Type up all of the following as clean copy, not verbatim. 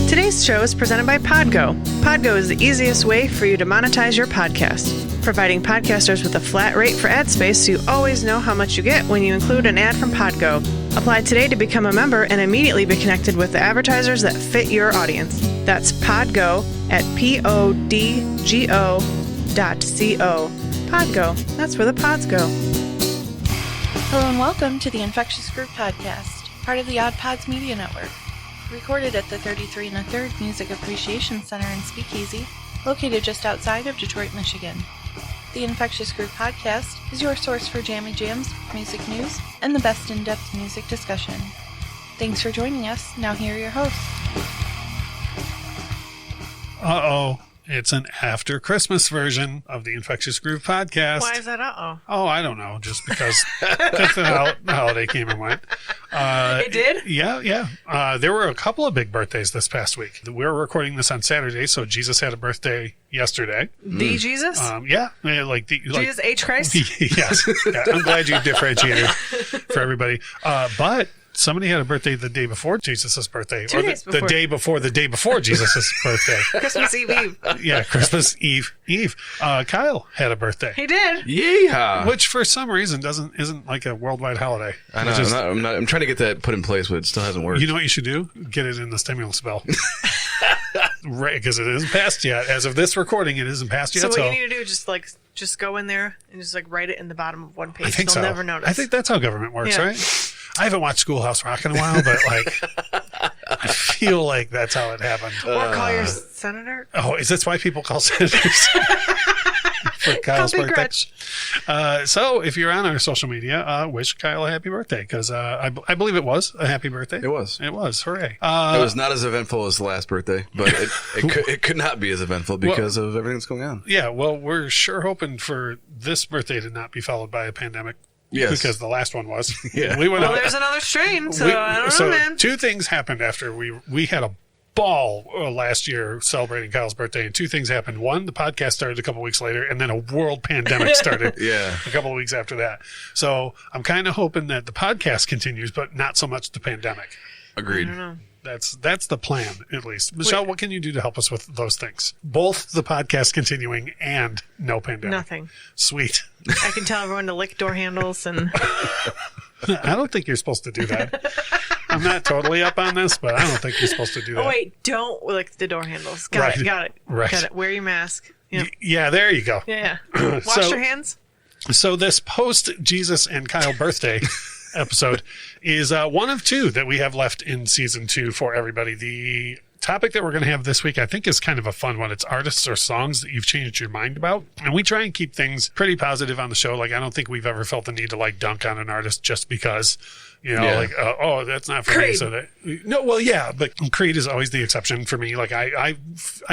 Today's show is presented by Podgo. Podgo is the easiest way for you to monetize your podcast, providing podcasters with a flat rate for ad space so you always know how much you get when you include an ad from Podgo. Apply today to become a member and immediately be connected with the advertisers that fit your audience. That's Podgo at podgo.co. Podgo, that's where the pods go. Hello and welcome to the Infectious Group Podcast, part of the Odd Pods Media Network. Recorded at the 33 1/3 Music Appreciation Center in Speakeasy, located just outside of Detroit, Michigan. The Infectious Group Podcast is your source for jammy jams, music news, and the best in-depth music discussion. Thanks for joining us. Now here are your hosts. Uh-oh. It's an after Christmas version of the Infectious Groove podcast. Why is that uh-oh? Oh, I don't know. Just because the holiday came and went. It did? Yeah. There were a couple of big birthdays this past week. We were recording this on Saturday, so Jesus had a birthday yesterday. The Jesus? Jesus H. Christ? Yes. Yeah, I'm glad you differentiated for everybody. But somebody had a birthday the day before Jesus' birthday. 2 days before. The day before Jesus' birthday. Christmas Eve. Yeah, Christmas Eve. Kyle had a birthday. He did. Yeah. Which for some reason isn't like a worldwide holiday. I know. I'm trying to get that put in place, but it still hasn't worked. You know what you should do? Get it in the stimulus bill. Right, because it isn't passed yet. As of this recording, it isn't passed yet. So what you need to do is just go in there and just write it in the bottom of one page. I think They'll so. never notice. I think that's how government works, Yeah. right? I haven't watched Schoolhouse Rock in a while, but I feel like that's how it happened. Or call your senator. Oh, is this why people call senators? For Kyle's Call me birthday. Gretch. So if you're on our social media, wish Kyle a happy birthday, because I believe it was a happy birthday. It was. Hooray. It was not as eventful as the last birthday, but it could not be as eventful because of everything that's going on. Yeah, well, we're sure hoping for this birthday to not be followed by a pandemic. Yes. Because the last one was. Yeah. Well, there's another strain, so I don't know, man. Two things happened after we had a ball last year celebrating Kyle's birthday, and two things happened. One, the podcast started a couple weeks later, and then a world pandemic started Yeah. a couple of weeks after that. So I'm kind of hoping that the podcast continues, but not so much the pandemic. Agreed. I don't know. That's the plan, at least. Michelle, what can you do to help us with those things? Both the podcast continuing and no pandemic. Nothing. Sweet. I can tell everyone to lick door handles and... I don't think you're supposed to do that. I'm not totally up on this, but I don't think you're supposed to do that. Oh, wait. Don't lick the door handles. Got it. Right. Got it. Wear your mask. Yep. Yeah, there you go. Yeah. Wash your hands. So this post-Jesus and Kyle birthday episode is one of two that we have left in season 2 for everybody. The topic that we're going to have this week, I think, is kind of a fun one. It's artists or songs that you've changed your mind about. And we try and keep things pretty positive on the show. Like, I don't think we've ever felt the need to dunk on an artist just because, that's not for Creed. me. So that, no, well, yeah, but Creed is always the exception for me. Like, I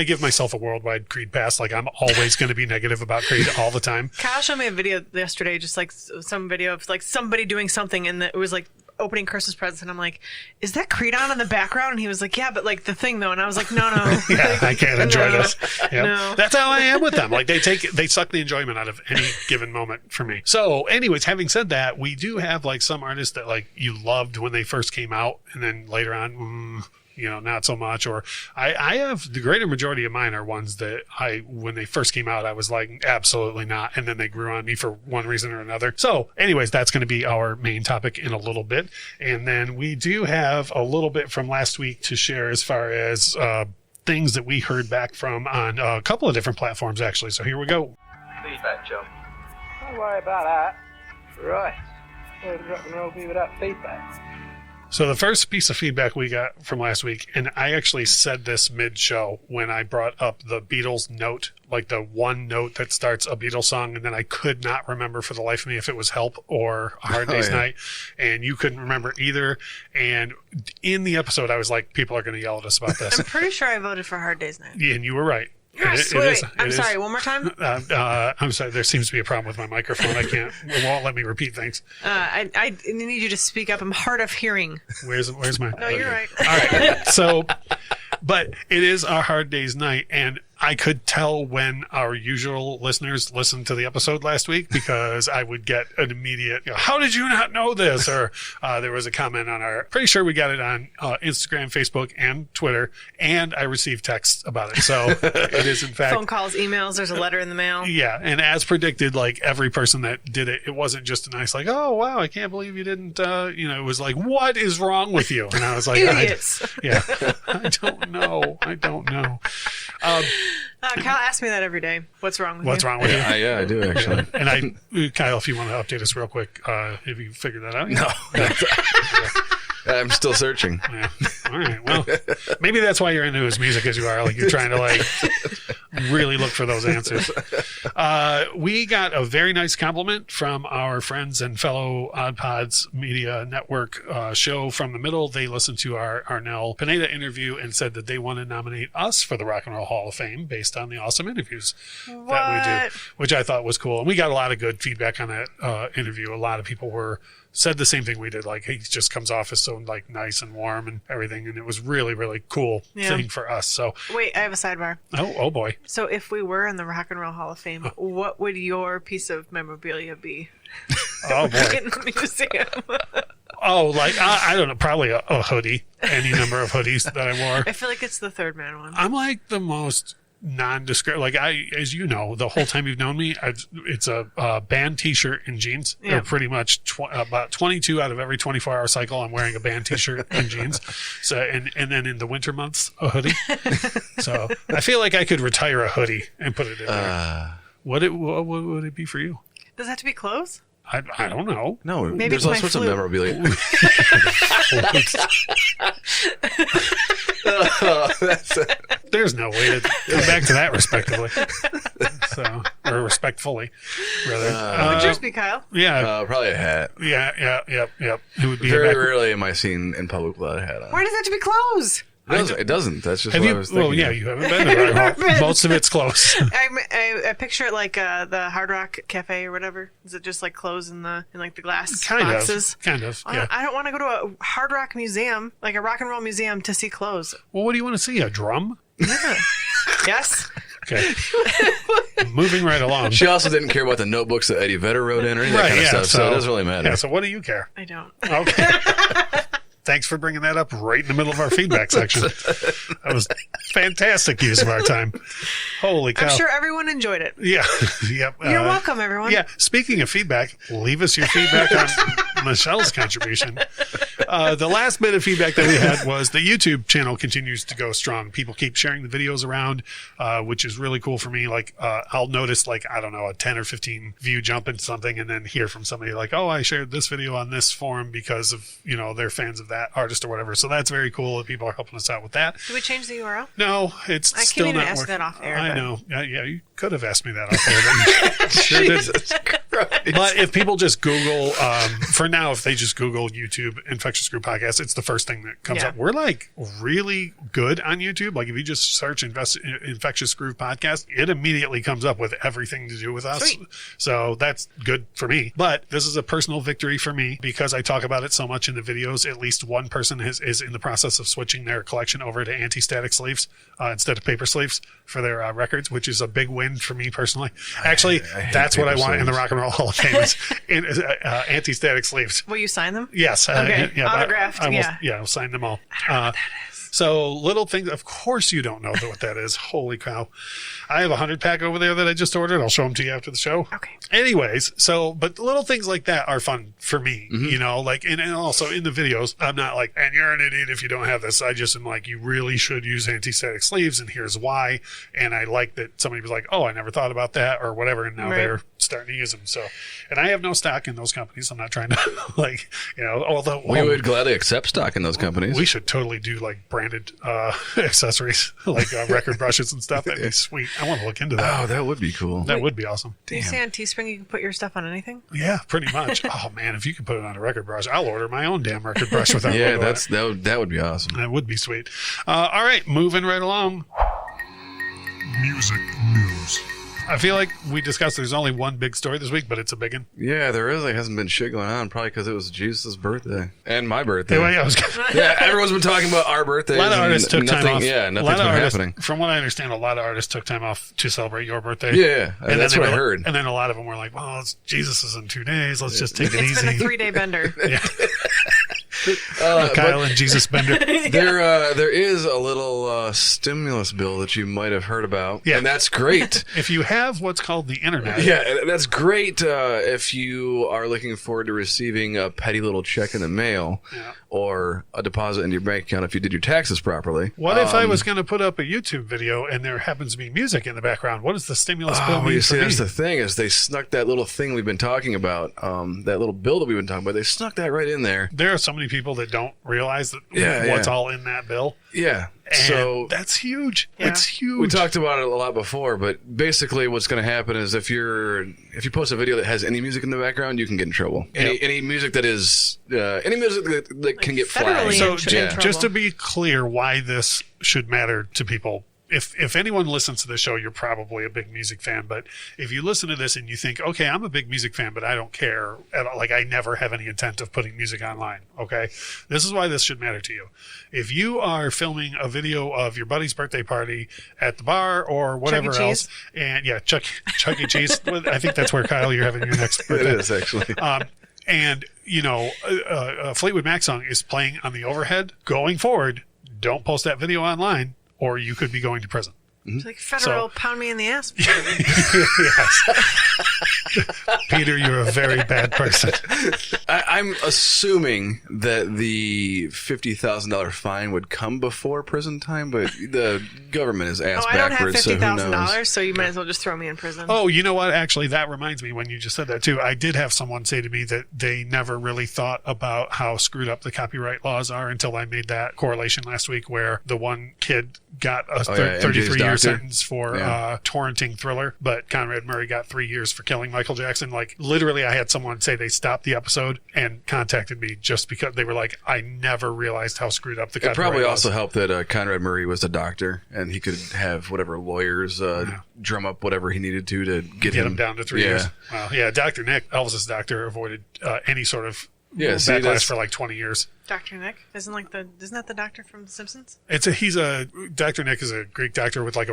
give myself a worldwide Creed pass. Like, I'm always going to be negative about Creed all the time. Kyle showed me a video yesterday, just like some video of like somebody doing something, and it was like opening Christmas presents, and I'm like, is that Creed on in the background? And he was like, yeah, but like the thing though. And I was like, no. Yeah, I can't enjoy No. this. Yep. No. That's how I am with them. Like they suck the enjoyment out of any given moment for me. So anyways, having said that, we do have like some artists that like you loved when they first came out, and then later on, not so much. Or I have the greater majority of mine are ones that when they first came out, I was like, absolutely not. And then they grew on me for one reason or another. So anyways, that's going to be our main topic in a little bit. And then we do have a little bit from last week to share as far as things that we heard back from on a couple of different platforms, actually. So here we go. Feedback, Joe. Don't worry about that. Right. Where's rock and roll be without feedback? So the first piece of feedback we got from last week, and I actually said this mid-show when I brought up the Beatles note, like the one note that starts a Beatles song, and then I could not remember for the life of me if it was Help or A Hard Day's Night, and you couldn't remember either. And in the episode, I was like, people are going to yell at us about this. I'm pretty sure I voted for Hard Day's Night. Yeah, and you were right. Yes, wait. I'm sorry. One more time. I'm sorry. There seems to be a problem with my microphone. It won't let me repeat things. I need you to speak up. I'm hard of hearing. Where's my? No, you're right. All right. So, but it is A Hard Day's Night, and I could tell when our usual listeners listened to the episode last week because I would get an immediate, how did you not know this? Or there was a comment on pretty sure we got it on Instagram, Facebook, and Twitter, and I received texts about it. So it is, in fact, phone calls, emails, there's a letter in the mail. Yeah, and as predicted, like every person that did it, it wasn't just a nice like, oh wow, I can't believe you didn't. It was like, what is wrong with you? And I was like, idiots. I don't know. Kyle asks me that every day. What's wrong with you? What's wrong with you? Yeah, I do actually. And Kyle, if you want to update us real quick, have you figured that out? No. I'm still searching. Yeah. All right. Well, maybe that's why you're into his music as you are. Like you're trying to like really look for those answers. We got a very nice compliment from our friends and fellow Odd Pods Media Network show From the Middle. They listened to our Arnell Pineda interview and said that they want to nominate us for the Rock and Roll Hall of Fame based on the awesome interviews that we do, which I thought was cool. And we got a lot of good feedback on that interview. A lot of people said the same thing we did. Like, he just comes off as so like nice and warm and everything. And it was really, really cool thing for us. So wait, I have a sidebar. Oh boy. So if we were in the Rock and Roll Hall of Fame, what would your piece of memorabilia be? Oh boy. In the museum. Oh, like, I don't know, probably a hoodie, any number of hoodies that I wore. I feel like it's the Third Man one. I'm like the most nondescript, like as you know, the whole time you've known me, it's a band t-shirt and jeans. Yeah. They're pretty much about 22 out of every 24-hour cycle I'm wearing a band t-shirt and jeans. So and then in the winter months a hoodie. So I feel like I could retire a hoodie and put it in there. What would it be for you? Does it have to be clothes? I don't know. No, Maybe there's it's all my sorts flute. of memorabilia. There's no way to come back to that respectively. Or respectfully, rather. Would yours be, Kyle? Yeah. Probably a hat. Yeah. It would be Very rarely am I seen in public without a hat on. Why does it have to be clothes? It doesn't. That's just Have what you? I was thinking. Well, yeah, you haven't been to the Rock Hall. Most of it's close. I picture it like the Hard Rock Cafe or whatever. Is it just like clothes in like the glass boxes? Kind of. Yeah. I don't want to go to a Hard Rock museum, like a rock and roll museum, to see clothes. Well, what do you want to see? A drum? Yeah. Yes. Okay. Moving right along. She also didn't care about the notebooks that Eddie Vedder wrote in or any of that kind of stuff, so it doesn't really matter. Yeah, so what do you care? I don't. Okay. Thanks for bringing that up right in the middle of our feedback section. That was fantastic use of our time. Holy cow. I'm sure everyone enjoyed it. Yeah. Yep. You're welcome, everyone. Yeah. Speaking of feedback, leave us your feedback on Michelle's contribution. The last bit of feedback that we had was the YouTube channel continues to go strong. People keep sharing the videos around, which is really cool for me. Like, I'll notice, like, I don't know, a 10 or 15 view jump in something and then hear from somebody like, oh, I shared this video on this forum because of, they're fans of that artist or whatever. So that's very cool that people are helping us out with that. Do we change the URL? No, it's I still can't even not ask working. that off air. I know. Yeah, you could have asked me that off air. But sure did. But if people just Google, for now, if they just Google YouTube Infectious Group Podcast, it's the first thing that comes up. We're like really good on YouTube. Like if you just search Infectious Group Podcast, it immediately comes up with everything to do with us. Sweet. So that's good for me. But this is a personal victory for me because I talk about it so much in the videos. At least one person is in the process of switching their collection over to anti-static sleeves instead of paper sleeves for their records, which is a big win for me personally. Actually, that's what I want in the Rock and Roll Hall of Fame is anti-static sleeves. Will you sign them? Yes. Okay. Autographed. I'll sign them all. So little things, of course you don't know what that is. Holy cow. I have a 100-pack over there that I just ordered. I'll show them to you after the show. Okay. Anyways, but little things like that are fun for me, like, and also in the videos, I'm not like, and you're an idiot if you don't have this. I just am like, you really should use anti-static sleeves and here's why. And I like that somebody was like, oh, I never thought about that or whatever. And now they're starting to use them. So, and I have no stock in those companies. I'm not trying to although we would gladly accept stock in those companies. We should totally do like branded accessories, like record brushes and stuff. That'd be sweet. I want to look into that. Oh, that would be cool. That would be awesome. Do you say on Teespring you can put your stuff on anything? Yeah, pretty much. Oh man, if you could put it on a record brush, I'll order my own damn record brush without. Yeah, that would be awesome. That would be sweet. All right, moving right along. Music news. I feel like we discussed there's only one big story this week, but it's a big one. Yeah, there really hasn't been shit going on, probably because it was Jesus' birthday. And my birthday. Anyway, Yeah, everyone's been talking about our birthdays. A lot of artists took time off. Yeah, nothing's been happening. From what I understand, a lot of artists took time off to celebrate your birthday. Yeah, and that's what I heard. And then a lot of them were like, well, Jesus is in 2 days. Let's just take it It's easy. been a 3-day bender. Yeah. Kyle and Jesus Bender. There is a little stimulus bill that you might have heard about, and that's great. If you have what's called the internet. Yeah, that's great if you are looking forward to receiving a petty little check in the mail or a deposit in your bank account if you did your taxes properly. What if I was going to put up a YouTube video and there happens to be music in the background? What does the stimulus bill mean for me? That's the thing, is they snuck that little thing we've been talking about, that little bill that we've been talking about, they snuck that right in there. There are so many people that don't realize that what's all in that bill. Yeah. And so that's huge. Yeah. It's huge. We talked about it a lot before, but basically what's going to happen is if you post a video that has any music in the background, you can get in trouble. Any music that is any music that can get flagged. So just to be clear why this should matter to people, if anyone listens to the show, you're probably a big music fan. But if you listen to this and you think, okay, I'm a big music fan, but I don't care at all, like I never have any intent of putting music online. Okay, this is why this should matter to you. If you are filming a video of your buddy's birthday party at the bar or whatever else, and Chuck E. Cheese, I think that's where Kyle, you're having your next birthday. It is actually. And a Fleetwood Mac song is playing on the overhead. Going forward, don't post that video online, or you could be going to prison. It's like federal pound me in the ass. Yes. Peter, you're a very bad person. I'm assuming that the $50,000 fine would come before prison time, but the government is ass I don't have backwards, so who knows? $50,000, so you might as well just throw me in prison. Oh, you know what? Actually, that reminds me, when you just said that too, I did have someone say to me that they never really thought about how screwed up the copyright laws are until I made that correlation last week, where the one kid got a 33-year sentence for torrenting Thriller, but Conrad Murray got 3 years for killing Michael Jackson. Like, literally, I had someone say they stopped the episode and contacted me just because they were like, I never realized how screwed up the copyright It probably was. also helped that Conrad Murray was a doctor, and he could have whatever lawyers drum up whatever he needed to get him down to 3 years. Well, Dr. Nick, Elvis's doctor, avoided any sort of backlash for like 20 years. Dr. Nick? Isn't that the doctor from The Simpsons? Dr. Nick is a Greek doctor with like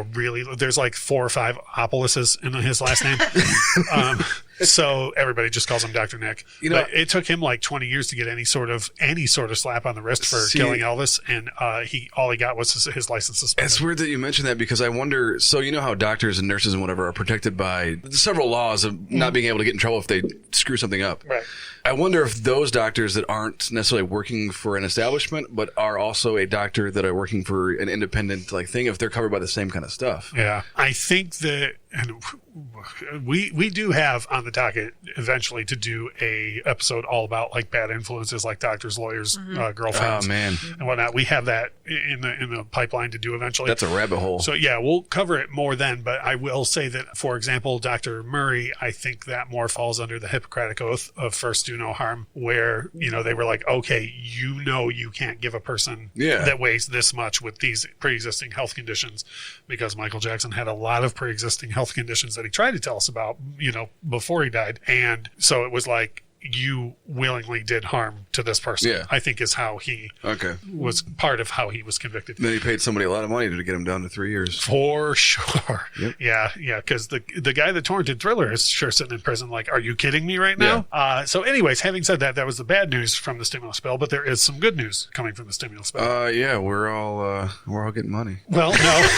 there's like 4 or 5 Opoluses in his last name. So everybody just calls him Dr. Nick. But it took him like 20 years to get any sort of slap on the wrist for killing Elvis, and all he got was his license suspended. It's weird that you mention that, because I wonder, so you know how doctors and nurses and whatever are protected by several laws of not being able to get in trouble if they screw something up. Right. I wonder if those doctors that aren't necessarily working for an establishment, but are also a doctor that are working for an independent thing, if they're covered by the same kind of stuff. Yeah. I think that, and we do have on the docket eventually to do a episode all about like bad influences, like doctors, lawyers, girlfriends, and whatnot. We have that in the pipeline to do eventually. That's a rabbit hole. So we'll cover it more then. But I will say that, for example, Dr. Murray, I think that more falls under the Hippocratic Oath of first do no harm, where they were like, okay, you can't give a person that weighs this much with these pre-existing health conditions, because Michael Jackson had a lot of pre-existing health conditions that he tried to tell us about, before he died. And so it was like, you willingly did harm to this person, I think is how he was part of how he was convicted. Then he paid somebody a lot of money to get him down to 3 years. For sure. Yep. Yeah, because the guy that torrented Thriller is sure sitting in prison like, are you kidding me right now? Yeah. So anyways, having said that, that was the bad news from the stimulus bill, but there is some good news coming from the stimulus bill. We're all getting money. Well, no.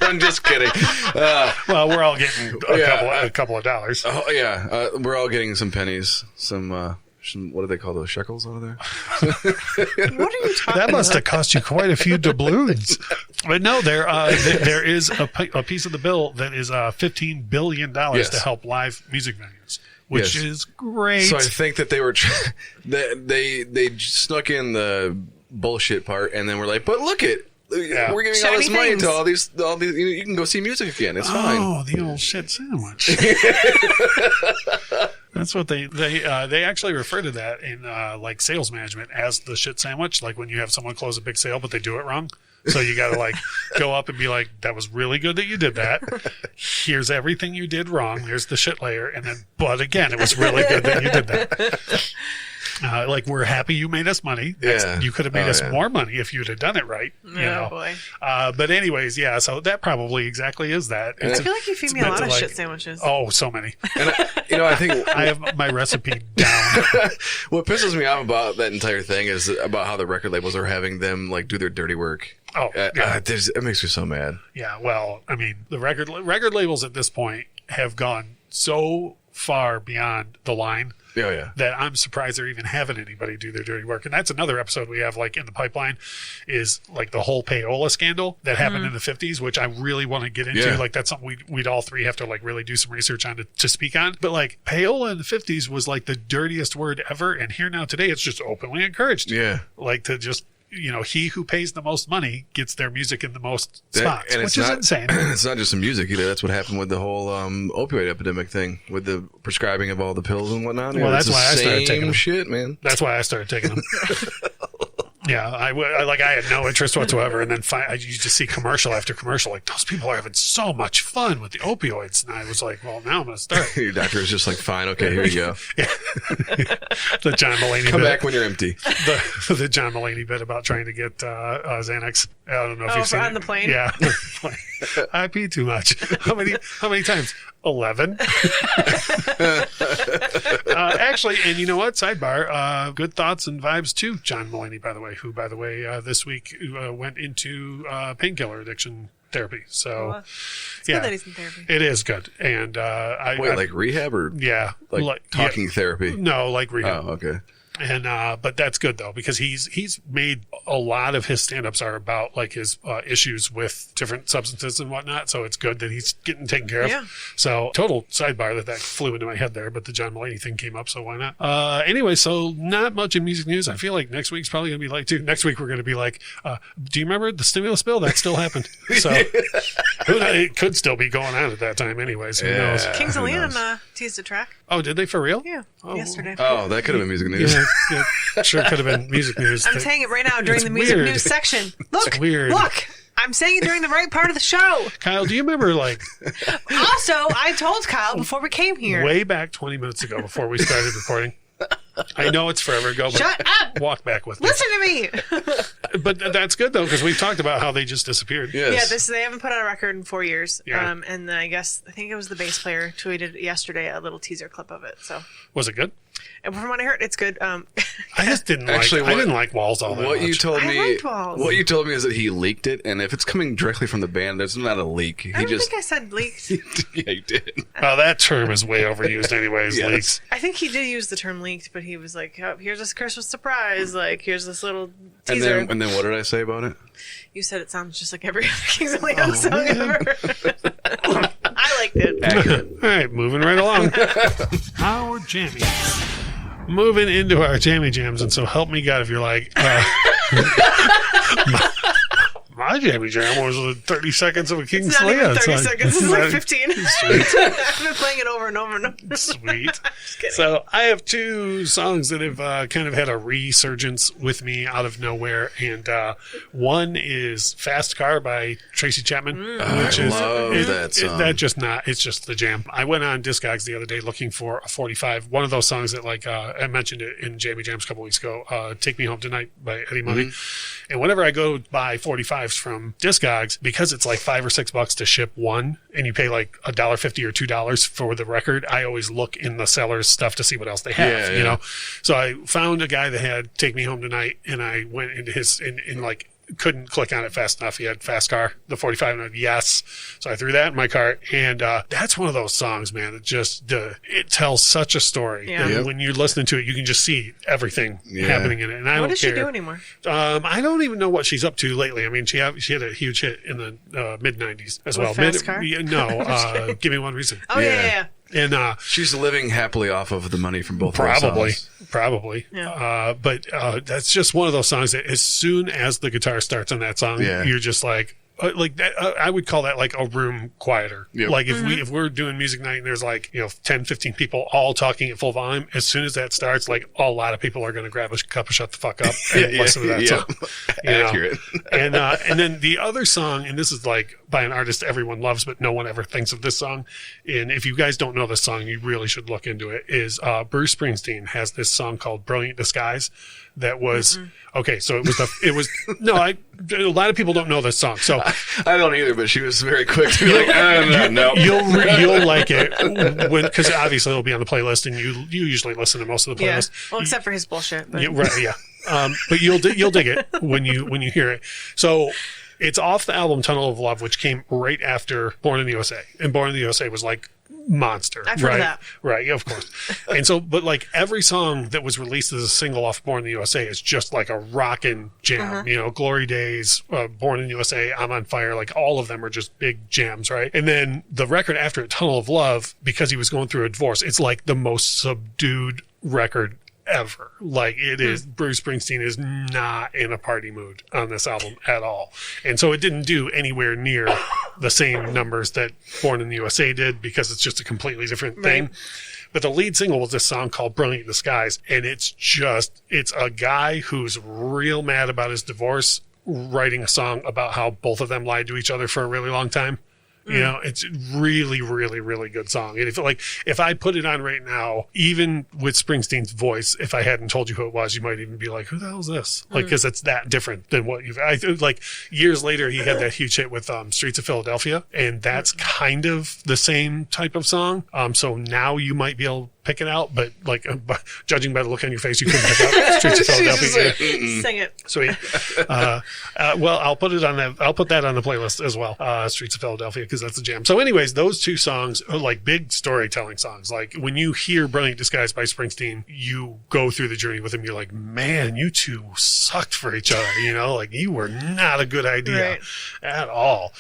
I'm just kidding. Well, we're all getting a couple of dollars. Oh, yeah. We're all getting some pennies. Some what do they call those, shekels out of there? What are you talking That must about? have cost you quite a few doubloons. But no, there is a piece of the bill that is $15 billion to help live music venues, which is great. So I think that they were they snuck in the bullshit part, and then we're like, but look it. We're giving all this money to all these. You can go see music again. It's fine. Oh, the old shit sandwich. That's what they actually refer to that in like sales management as the shit sandwich. Like when you have someone close a big sale, but they do it wrong. So you got to like go up and be like, that was really good that you did that. Here's everything you did wrong. Here's the shit layer. And then, but again, it was really good that you did that. Like, we're happy you made us money. You could have made us more money if you'd have done it right. You know? Boy. But anyways, yeah, so that probally exactly is that. I feel like you feed me a lot of shit sandwiches. Oh, so many. And I think I have my recipe down. What pisses me off about that entire thing is about how the record labels are having them like do their dirty work. Oh, yeah. It makes me so mad. Yeah, well, I mean, the record labels at this point have gone so far beyond the line. Oh, yeah. That I'm surprised they're even having anybody do their dirty work. And that's another episode we have like in the pipeline is like the whole payola scandal that happened in the 50s, which I really want to get into. Yeah. Like that's something we'd all three have to like really do some research on to speak on. But like payola in the 50s was like the dirtiest word ever. And here now today, it's just openly encouraged. Yeah. Like to just, he who pays the most money gets their music in the most spots, which is insane. It's not just the music either. That's what happened with the whole opioid epidemic thing with the prescribing of all the pills and whatnot. Well, that's why I started taking them. Shit, man. That's why I started taking them. Yeah, I had no interest whatsoever, and then you just see commercial after commercial, like those people are having so much fun with the opioids, and I was like, well, now I'm going to start. Your doctor is just like, fine, okay, here you go. Yeah. The John Mulaney Come bit. back when you're empty. The John Mulaney bit about trying to get Xanax. I don't know if you've seen it. On the plane? Yeah. I pee too much. How many times? 11. Actually, and you know what? Sidebar. Good thoughts and vibes to John Mulaney, by the way, who, by the way, this week went into painkiller addiction therapy. So, it's good that he's in therapy. It is good. And like rehab or like talking therapy? No, like rehab. Oh, okay. And but that's good though, because he's made a lot of his stand-ups are about like his issues with different substances and whatnot. So it's good that he's getting taken care of. Yeah. So total sidebar that flew into my head there, but the John Mulaney thing came up, so why not? Anyway, so not much in music news. I feel like next week's probably gonna be like too. Next week we're gonna be like, do you remember the stimulus bill? That still happened. So it could still be going on at that time anyways. Who knows? Kings of Leon teased a track. Oh, did they for real? Yeah. Yesterday. Oh, that could have been music news. Yeah, sure could have been music news. I'm saying it right now during the music news section. Look, it's weird. Look, I'm saying it during the right part of the show. Kyle, do you remember like? Also, I told Kyle before we came here. Way back 20 minutes ago, before we started recording. I know it's forever ago, but shut up. Walk back with me. Listen to me. But that's good though, because we've talked about how they just disappeared. Yes. Yeah, they haven't put out a record in 4 years. Yeah. And I think it was the bass player tweeted yesterday a little teaser clip of it. So was it good? And from what I heard, it's good. I just didn't I didn't like Walls all that much. You told me, I liked Walls. What you told me is that he leaked it, and if it's coming directly from the band, there's not a leak. I don't think I said leaked. Yeah, you did. Well, that term is way overused anyways, Yes. leaks. I think he did use the term leaked, but he was like, oh, here's this Christmas surprise. Like, here's this little teaser. And then what did I say about it? You said it sounds just like every other Kings of Leon song ever. I liked it. Accurate. All right, moving right along. Our jammies. Moving into our jammy jams, and so help me God if you're like, my jammy jam was 30 seconds of a King's It's not Leon even 30 song. seconds. It's like 15. Sweet. I've been playing it over and over and over. Sweet. Just kidding. So I have two songs that have kind of had a resurgence with me out of nowhere, and one is "Fast Car" by Tracy Chapman, which I is love that song. It's just the jam. I went on Discogs the other day looking for a 45, one of those songs that like I mentioned it in Jamie Jams a couple weeks ago, "Take Me Home Tonight" by Eddie Money. And whenever I go buy 45s from Discogs, because it's like $5 or $6 to ship one, and you pay like $1.50 or $2 for the record, I always look in the seller's stuff to see what else they have, you know? So I found a guy that had "Take Me Home Tonight," and I went into his, and like, couldn't click on it fast enough. He had "Fast Car," the 45, and I went, yes. So I threw that in my cart, and that's one of those songs, man, that just, it tells such a story. Yeah. And when you're listening to it, you can just see everything happening in it. And I What don't does care. she do anymore? I don't even know what she's up to lately. I mean, she had a huge hit in the mid-90s as well. Fast Car? No, Give Me One Reason. Oh, yeah. And she's living happily off of the money from both those songs. Probably. Yeah. But that's just one of those songs that as soon as the guitar starts on that song, you're just like, like that, I would call that like a room quieter. Yep. Like if we're doing music night and there's like, 10, 15 people all talking at full volume, as soon as that starts, like a lot of people are going to grab a cup of Shut the Fuck Up and listen to that song. Accurate. And then the other song, and this is like by an artist everyone loves, but no one ever thinks of this song. And if you guys don't know this song, you really should look into it. Is Bruce Springsteen has this song called "Brilliant Disguise." That was okay. So it was no. A lot of people don't know this song. So I don't either, but she was very quick to be like, no. You'll like it because obviously it'll be on the playlist, and you usually listen to most of the playlist. Yeah. Well, except for his bullshit. But. Yeah, right. Yeah. But you'll dig it when you hear it. So. It's off the album Tunnel of Love, which came right after Born in the USA. And Born in the USA was like monster. I've heard of that. Right, yeah, of course. And so, but like every song that was released as a single off Born in the USA is just like a rockin' jam. Glory Days, Born in the USA, I'm on Fire, like all of them are just big jams, right? And then the record after it, Tunnel of Love, because he was going through a divorce, it's like the most subdued record ever. Like it is, Bruce Springsteen is not in a party mood on this album at all. And so it didn't do anywhere near the same numbers that Born in the USA did because it's just a completely different thing. But the lead single was this song called Brilliant Disguise. And it's a guy who's real mad about his divorce writing a song about how both of them lied to each other for a really long time. It's really, really, really good song. And if I put it on right now, even with Springsteen's voice, if I hadn't told you who it was, you might even be like, who the hell is this? Like, cause it's that different than what years later, he had that huge hit with, Streets of Philadelphia. And that's kind of the same type of song. So now you might be able to pick it out, but like, judging by the look on your face, you couldn't pick out Streets of Philadelphia. Sing it. Sweet. Well, I'll put that on the playlist as well. Streets of Philadelphia, because that's a jam. So anyways, those two songs are like big storytelling songs. Like when you hear Brilliant Disguise by Springsteen, you go through the journey with him. You're like, man, you two sucked for each other. Like you were not a good idea at all.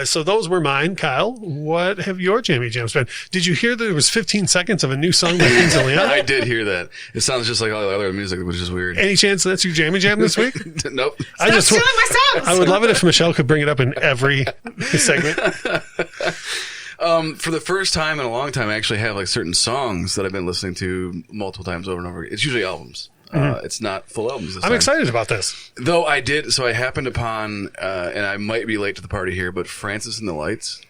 So those were mine. Kyle, what have your jammy jams been? Did you hear that there was 15 seconds of a new song by Kings of Leon? I did hear that. It sounds just like all the other music, which is weird. Any chance that's your jammy jam this week? Nope. Stop stealing my songs! I would love it if Michelle could bring it up in every segment. For the first time in a long time, I actually have like certain songs that I've been listening to multiple times over and over. It's usually albums. It's not full albums this time. I'm excited about this. Though I happened upon, and I might be late to the party here, but Francis and the Lights.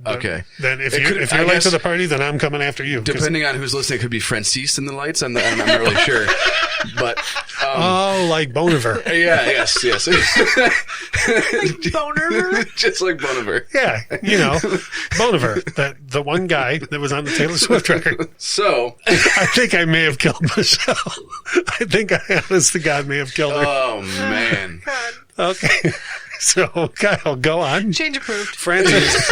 Okay. Then if you're late to the party, then I'm coming after you. Depending on who's listening, it could be Francis and the Lights. I'm not really sure. But like Boniver. Yes. Like Boniver? Just like Boniver. Yeah, Boniver, the one guy that was on the Taylor Swift record. So I think I may have killed Michelle. I think I, honest to God, may have killed her. Oh man. Okay. So Kyle, go on. Change approved. Francis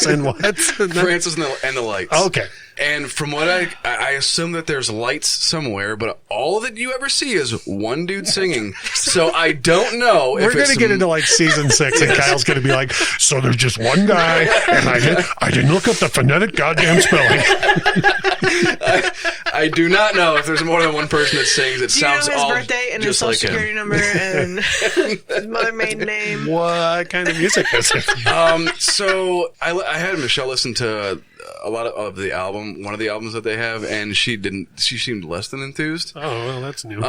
and what? Francis and the Lights. Okay. And from what I assume that there's lights somewhere, but all that you ever see is one dude singing. So I don't know. We're going to get into like season 6, and Kyle's going to be like, "So there's just one guy, and I didn't look up the phonetic goddamn spelling." I do not know if there's more than one person that sings. It sounds his all birthday and his just social like security number and his mother maiden name. What kind of music is it? So I had Michelle listen to a lot of the album, one of the albums that they have, and she seemed less than enthused. Oh, well, that's new.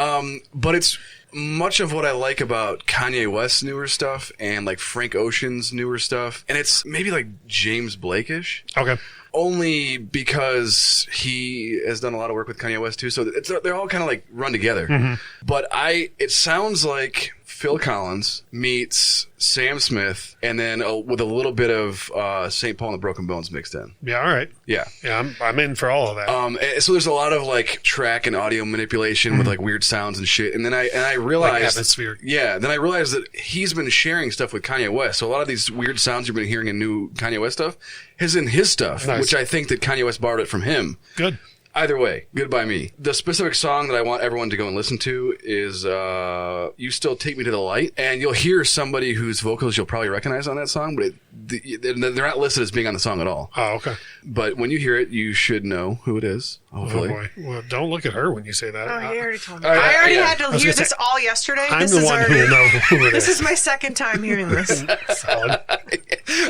But it's much of what I like about Kanye West's newer stuff and like Frank Ocean's newer stuff, and it's maybe like James Blake-ish. Okay. Only because he has done a lot of work with Kanye West too, so they're all kind of like run together. Mm-hmm. But it sounds like Phil Collins meets Sam Smith, and then with a little bit of St. Paul and the Broken Bones mixed in. Yeah, all right. Yeah, I'm in for all of that. So there's a lot of like track and audio manipulation with like weird sounds and shit. And then I realized, like atmosphere. Yeah. Then I realized that he's been sharing stuff with Kanye West. So a lot of these weird sounds you've been hearing in new Kanye West stuff is in his stuff, nice. Which I think that Kanye West borrowed it from him. Good. Either way, good by me. The specific song that I want everyone to go and listen to is You Still Take Me to the Light. And you'll hear somebody whose vocals you'll probably recognize on that song, but they're not listed as being on the song at all. Oh, okay. But when you hear it, you should know who it is, hopefully. Oh, boy. Well, don't look at her when you say that. Oh, he already told me. I I already yeah. had to hear this all yesterday. I'm this the is one who will know who it This is. is my second time hearing this. Solid.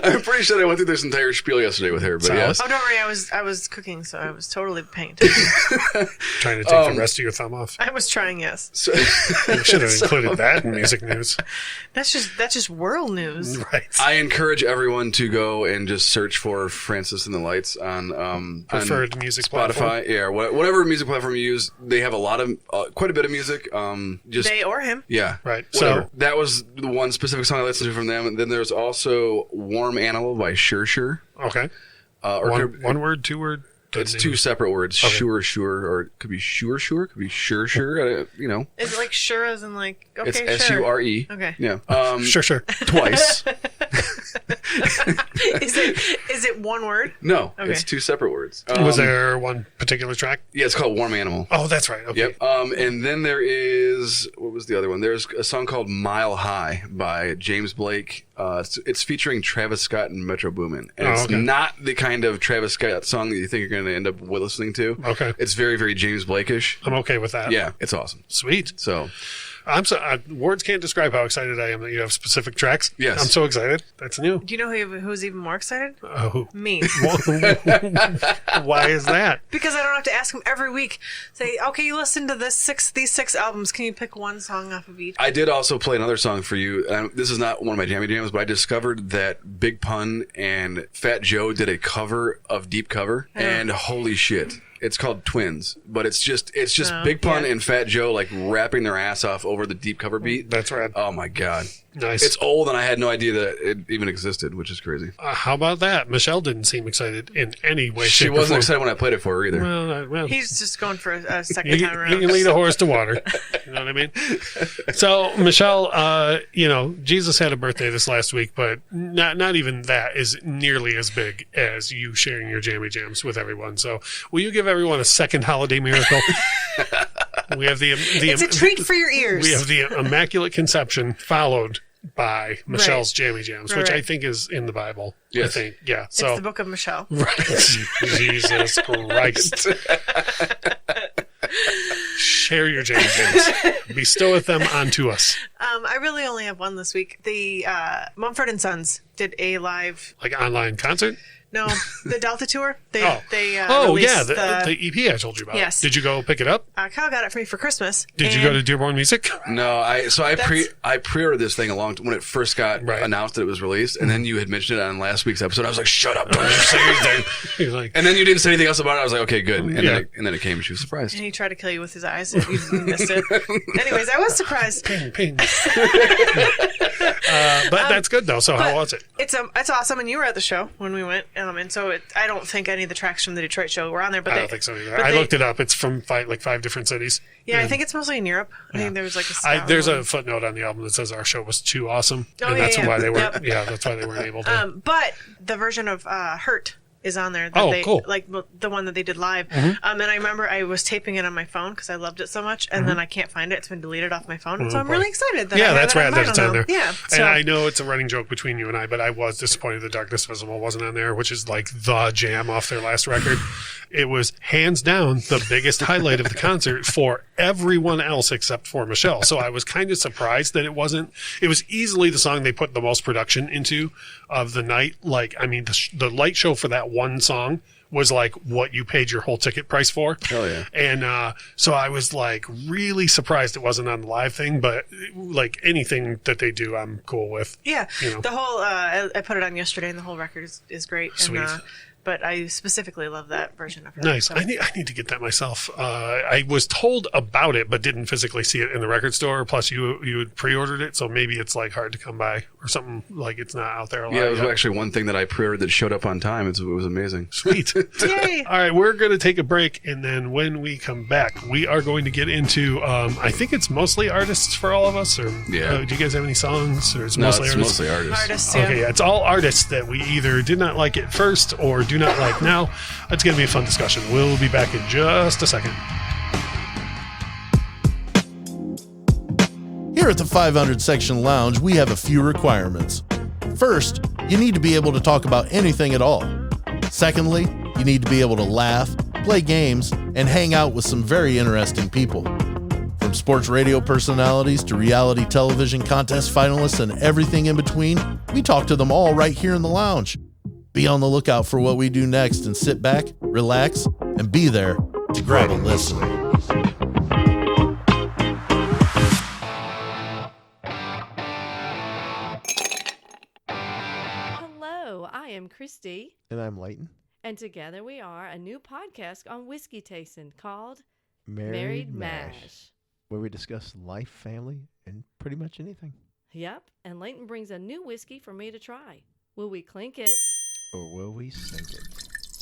I'm pretty sure I went through this entire spiel yesterday with her, but Solid. yes. Oh, don't worry. I was cooking, so I was totally paying attention. Trying to take the rest of your thumb off. I was trying, yes. So, You should have included that in music news. That's just world news. Right. I encourage everyone to go and just search for Francis and the Lights on Preferred on music Spotify, platform. yeah, whatever music platform you use. They have a lot of quite a bit of music. Just They or him. yeah, Right. Whatever. So- that was the one specific song I listened to from them. And then there's also "Warm Animal" by Sure Sure. Okay. Or One word, 2 word? it's two separate words. Okay. Sure, or it could be sure, could be sure. You know, Is it like sure as in like, okay, it's sure. S-U-R-E. Okay. Yeah. Sure. Twice. Is it one word? No, Okay. it's two separate words. Was there one particular track? Yeah, it's called "Warm Animal." Oh, that's right. Okay. Yep. And then there is, what was the other one? There's a song called "Mile High" by James Blake. It's featuring Travis Scott and Metro Boomin. And it's okay. not the kind of Travis Scott song that you think you're going to end up listening to. Okay. It's very, very James Blake-ish. I'm okay with that. Yeah, it's awesome. Sweet. So, Words can't describe how excited I am that you have specific tracks. Yes. I'm so excited. That's new. Do you know who's even more excited? Oh. Me. Why is that? Because I don't have to ask him every week. Say, okay, you listen to these six albums. Can you pick one song off of each? I did also play another song for you. This is not one of my jammy jams, but I discovered that Big Pun and Fat Joe did a cover of Deep Cover, and holy shit. It's called Twins, but it's just Big Pun and Fat Joe like rapping their ass off over the Deep Cover beat. That's right. Oh my god. Nice. It's old and I had no idea that it even existed, which is crazy. How about that? Michelle didn't seem excited in any way, She shape, or wasn't form. excited when I played it for her either. Well, He's just going for a second you time around. can lead a horse to water. You know what I mean? So, Michelle, Jesus had a birthday this last week, but not even that is nearly as big as you sharing your jammy jams with everyone. So, will you give everyone a second holiday miracle? We have It's a treat for your ears. We have the Immaculate Conception followed by Michelle's Jammy Jams, which I think is in the Bible. Yes. I think, yeah. It's So the book of Michelle. right, Jesus Christ. Share your Jammy Jams. Bestow them onto us. I really only have one this week. The Mumford & Sons did a live, Like online concert? the Delta Tour. They yeah, released the EP I told you about. Yes. Did you go pick it up? Kyle got it for me for Christmas. Did you go to Dearborn Music? No, I pre-ordered this thing when it first got announced that it was released, and then you had mentioned it on last week's episode. I was like, "Shut up! Don't you say anything." He's like, And then you didn't say anything else about it. I was like, "Okay, good." And, then it came, and she was surprised. And he tried to kill you with his eyes if you missed it. Anyways, I was surprised. ping, ping. But that's good though. So how was it? It's awesome, and you were at the show when we went, and so I don't think any of the tracks from the Detroit show were on there. But I don't think so either. but I looked it up. It's from five different cities. Yeah, I think it's mostly in Europe. I think there was like a There's a footnote on the album that says our show was too awesome, Oh, and yeah, that's yeah. why they weren't. Yep. Yeah, that's why they weren't able to. But the version of Hurt is on there. That Cool. Like the one that they did live. And I remember I was taping it on my phone because I loved it so much, and then I can't find it. It's been deleted off my phone, and so I'm boy. really excited that I Yeah, have that's it on rad that vinyl it's on now. there. Yeah, And so I know it's a running joke between you and I, but I was disappointed the Darkness Visible wasn't on there, which is like the jam off their last record. It was hands down the biggest highlight of the concert for everyone else except for Michelle. So I was kind of surprised that it wasn't. It was easily the song they put the most production into of the night. Like, I mean, the light show for that one song was like what you paid your whole ticket price for. Hell yeah. And so I was like really surprised it wasn't on the live thing, but like anything that they do, I'm cool with. yeah, you know. the whole I put it on yesterday, and the whole record is great. Sweet. And, but I specifically love that version of Hurt. Nice. So. I need to get that myself. I was told about it, but didn't physically see it in the record store. Plus, you had pre-ordered it, so maybe it's like hard to come by or something. Like it's not out there a lot. Yeah, it was yet. actually one thing that I pre-ordered that showed up on time. It was amazing. Sweet. Yay! All right, we're going to take a break, and then when we come back, we are going to get into. I think it's mostly artists for all of us. Or do you guys have any songs? Or it's No, mostly it's artists. mostly artists. Artists, yeah. Okay, yeah, it's all artists that we either did not like at first or do not like. Now, it's going to be a fun discussion. We'll be back in just a second. Here at the 500 Section Lounge, we have a few requirements. First, you need to be able to talk about anything at all. Secondly, you need to be able to laugh, play games, and hang out with some very interesting people. From sports radio personalities to reality television contest finalists and everything in between, we talk to them all right here in the lounge. Be on the lookout for what we do next and sit back, relax, and be there to grab a listen. Hello, I am Christy. And I'm Leighton. And together we are a new podcast on whiskey tasting called Married Mash, where we discuss life, family, and pretty much anything. Yep, and Leighton brings a new whiskey for me to try. Will we clink it? Or will we sink it?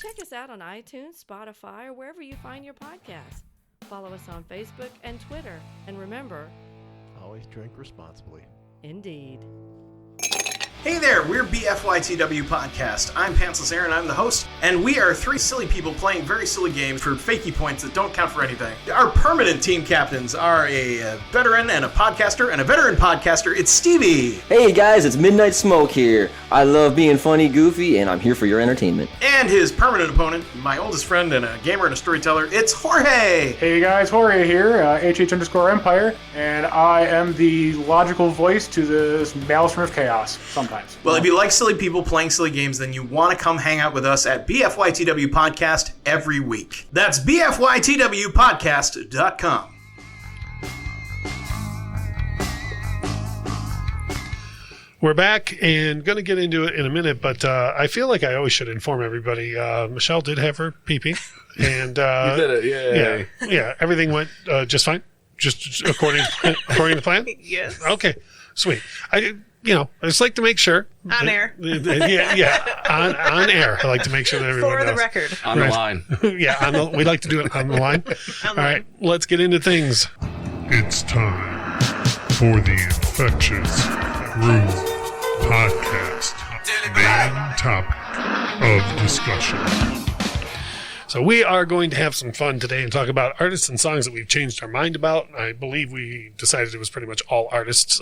Check us out on iTunes, Spotify, or wherever you find your podcasts. Follow us on Facebook and Twitter. And remember, always drink responsibly. Indeed. Hey there, we're BFYTW Podcast. I'm Pantsless Aaron, I'm the host, and we are three silly people playing very silly games for fakey points that don't count for anything. Our permanent team captains are a veteran and a podcaster, and a veteran podcaster, it's Stevie. Hey guys, it's Midnight Smoke here. I love being funny, goofy, and I'm here for your entertainment. And his permanent opponent, my oldest friend and a gamer and a storyteller, it's Jorge. Hey guys, Jorge here, HH_Empire, and I am the logical voice to this Maelstrom of Chaos sometimes. Well, if you like silly people playing silly games, then you want to come hang out with us at BFYTW Podcast every week. That's BFYTWpodcast.com. We're back and going to get into it in a minute, but I feel like I always should inform everybody. Michelle did have her pee-pee, and You did it, yay. yeah, everything went just fine, just according to plan. Yes. Okay, sweet. I just like to make sure On air. on air. I like to make sure that everyone For the knows. record. On the line. Yeah, we like to do it on the line. All right, let's get into things. It's time for the Infectious Groove Podcast, main topic of discussion. So we are going to have some fun today and talk about artists and songs that we've changed our mind about. I believe we decided it was pretty much all artists,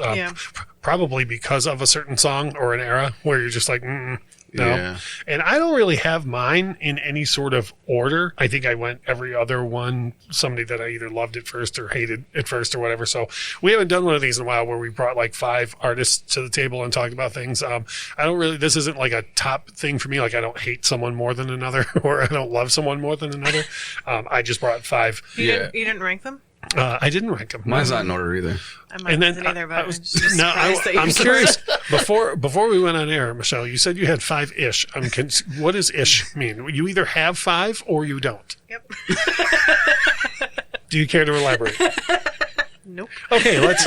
probably because of a certain song or an era where you're just like, no. Yeah. And I don't really have mine in any sort of order. I think I went every other one, somebody that I either loved at first or hated at first or whatever. So we haven't done one of these in a while where we brought like 5 artists to the table and talked about things. This isn't like a top thing for me. Like I don't hate someone more than another or I don't love someone more than another. I just brought 5. You didn't rank them? I didn't rank them. Mine's not in order either. I'm curious. Before we went on air, Michelle, you said you had 5-ish. What does ish mean? You either have 5 or you don't. Yep. Do you care to elaborate? Nope. Okay, let's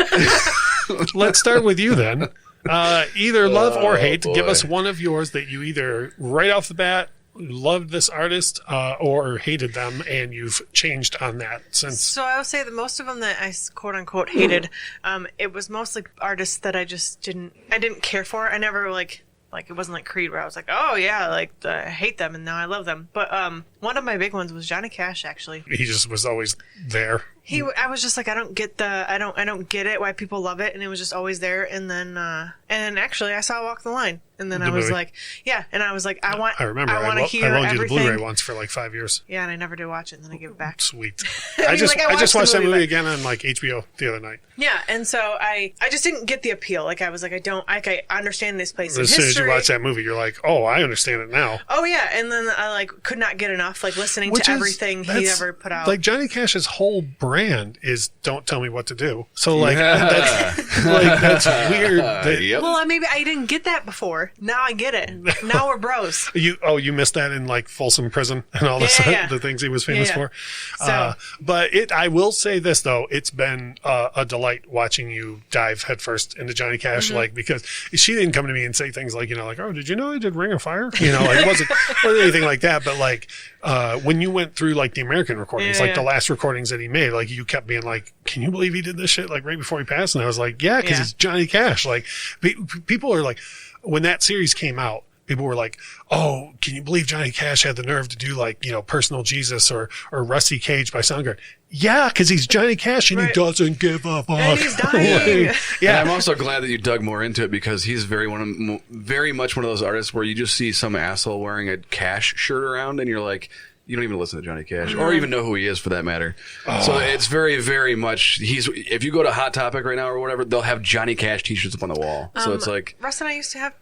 start with you then. Either love or hate. Boy. Give us one of yours that you either right off the bat loved this artist or hated them, and you've changed on that since. So I would say that most of them that I quote unquote hated, it was mostly artists that I just didn't care for. I never like it wasn't like Creed where I was like, oh yeah, I hate them and now I love them. But one of my big ones was Johnny Cash. Actually, he just was always there. I was just like, I don't get it why people love it, and it was just always there. And then actually I saw Walk the Line, and then I was like, yeah, and I was like, I want to hear I loaned you the everything. Blu-ray once for like 5 years. Yeah, and I never did watch it, and then I gave it back. Sweet. I just watched that movie but- again on like HBO the other night. Yeah, and so I just didn't get the appeal. Like I was like, I understand this place in As soon as you history. watch that movie, you're like, oh, I understand it now. Oh yeah, and then I could not get enough listening to everything he ever put out. Like Johnny Cash's whole brand is "Don't tell me what to do." So that's weird. Yep. Well, maybe I didn't get that before. Now I get it. Now we're bros. You missed that in like Folsom Prison and all the things he was famous for. So, but I will say this though, it's been a delight watching you dive headfirst into Johnny Cash, because she didn't come to me and say things like, oh, did you know he did Ring of Fire? It wasn't anything like that. But when you went through like the American recordings, the last recordings that he made, like you kept being like, can you believe he did this shit like right before he passed? And I was like, yeah, because it's Johnny Cash. Like people are like, when that series came out, people were like, oh, can you believe Johnny Cash had the nerve to do like, Personal Jesus or Rusty Cage by Soundgarden? Yeah, because he's Johnny Cash and he doesn't give a fuck. And he's dying. Yeah, and I'm also glad that you dug more into it because he's very much one of those artists where you just see some asshole wearing a Cash shirt around and you're like, you don't even listen to Johnny Cash or even know who he is for that matter. So it's very, very much, if you go to Hot Topic right now or whatever, they'll have Johnny Cash t-shirts up on the wall. So it's like... Russ and I used to have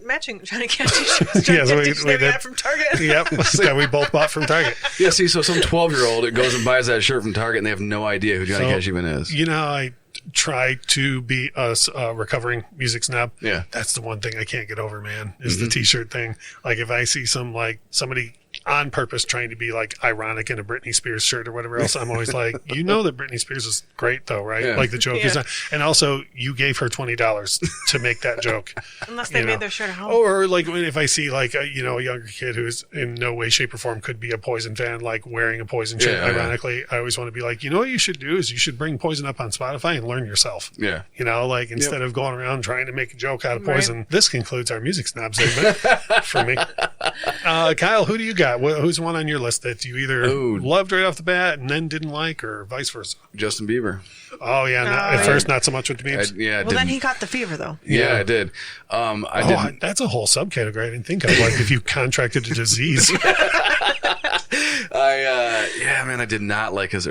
matching Johnny Cash t-shirts. Johnny Cash t-shirts we got from Target. Yep, that we both bought from Target. Yeah, see, so some 12-year-old goes and buys that shirt from Target and they have no idea who Johnny Cash even is. I try to be a recovering music snob. Yeah. That's the one thing I can't get over, man, is the t-shirt thing. Like if I see somebody on purpose trying to be like ironic in a Britney Spears shirt or whatever else, I'm always like, that Britney Spears is great though, right? Yeah. Like the joke is not, and also you gave her $20 to make that joke. Unless they made their shirt at home. Or like if I see like a younger kid who's in no way, shape or form could be a Poison fan, like wearing a Poison shirt ironically, I always want to be like, what you should do is you should bring Poison up on Spotify and learn yourself. Yeah. Instead of going around trying to make a joke out of Poison. Right. This concludes our music snob segment for me. Kyle, who do you got? Who's one on your list that you either loved right off the bat and then didn't like, or vice versa? Justin Bieber. Oh yeah, at first not so much with the Biebs. Then he got the fever though. Yeah, I did. That's a whole subcategory I didn't think of. Like if you contracted a disease. I did not like his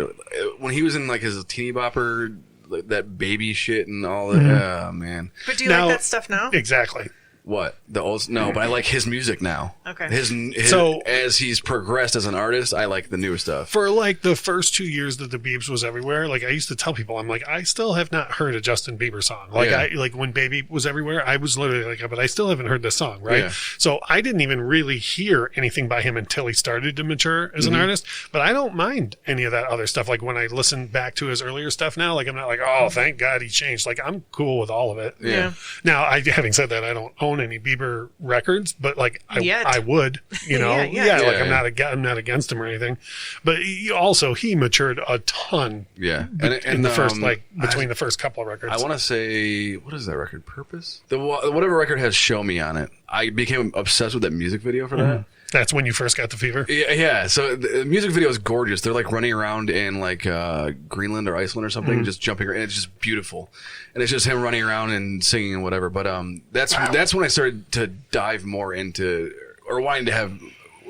when he was in like his teeny bopper, like, that baby shit and all that. Oh man. But do you like that stuff now? Exactly. What? No, but I like his music now. Okay. So as he's progressed as an artist, I like the newer stuff. For like the first 2 years that the Biebs was everywhere, like I used to tell people, I'm like, I still have not heard a Justin Bieber song. Like when Baby was everywhere, I was literally like, but I still haven't heard this song, right? Yeah. So I didn't even really hear anything by him until he started to mature as an artist. But I don't mind any of that other stuff. Like when I listen back to his earlier stuff now, like I'm not like, oh, thank God he changed. Like I'm cool with all of it. Yeah. Now, having said that, I don't own any Bieber records, but like I would, I'm not against him or anything. But he matured a ton. Yeah, in the first between the first couple of records. I want to say, what is that record? Purpose? Whatever record has "Show Me" on it. I became obsessed with that music video for that. That's when you first got the fever? Yeah. So the music video is gorgeous. They're like running around in like Greenland or Iceland or something, just jumping around. And it's just beautiful. And it's just him running around and singing and whatever. But that's when I started to dive more into or wanting to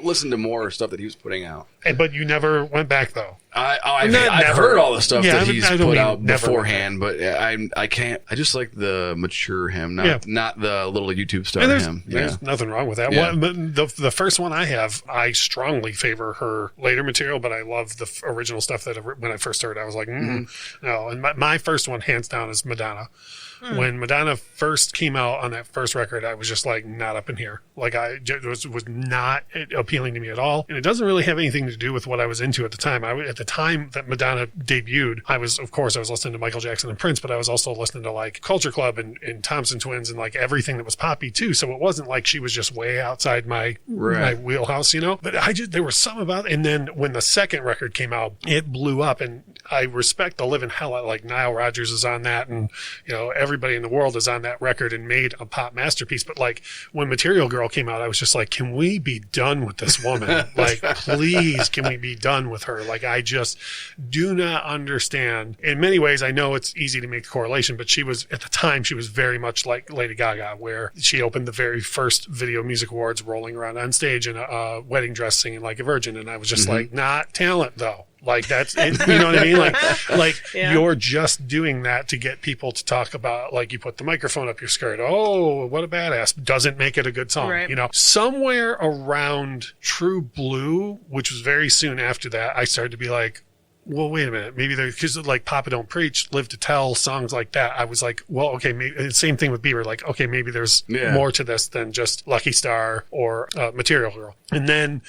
listen to more stuff that he was putting out. But you never went back though. I've heard all the stuff that he's put out beforehand, but I can't. I just like the mature him, not the little YouTube star him. There's nothing wrong with that. Yeah. The first one I have, I strongly favor her later material, but I love the original stuff that when I first started, I was like, no. And my first one, hands down, is Madonna. When Madonna first came out on that first record, I was just like, not up in here. Like it was not appealing to me at all. And it doesn't really have anything to do with what I was into at the time. At the time that Madonna debuted, I was listening to Michael Jackson and Prince, but I was also listening to like Culture Club and Thompson Twins and like everything that was poppy too. So it wasn't like she was just way outside my wheelhouse, But there was some about it. And then when the second record came out, it blew up, and I respect the living hell out. Like Nile Rodgers is on that, and everybody in the world is on that record and made a pop masterpiece. But like when Material Girl came out, I was just like, can we be done with this woman? Like, please, can we be done with her? Like, I just do not understand. In many ways, I know it's easy to make the correlation, but at the time, she was very much like Lady Gaga, where she opened the very first Video Music Awards rolling around on stage in a wedding dress singing like a virgin. And I was just like, not talent though. Like that's it, you know what I mean? Like you're just doing that to get people to talk about, like, you put the microphone up your skirt. Oh, what a badass. Doesn't make it a good song. Right. Somewhere around True Blue, which was very soon after that, I started to be like, well, wait a minute. Maybe because like Papa Don't Preach, Live to Tell, songs like that. I was like, well, okay, maybe, same thing with Bieber. Like, okay, maybe there's more to this than just Lucky Star or Material Girl. And then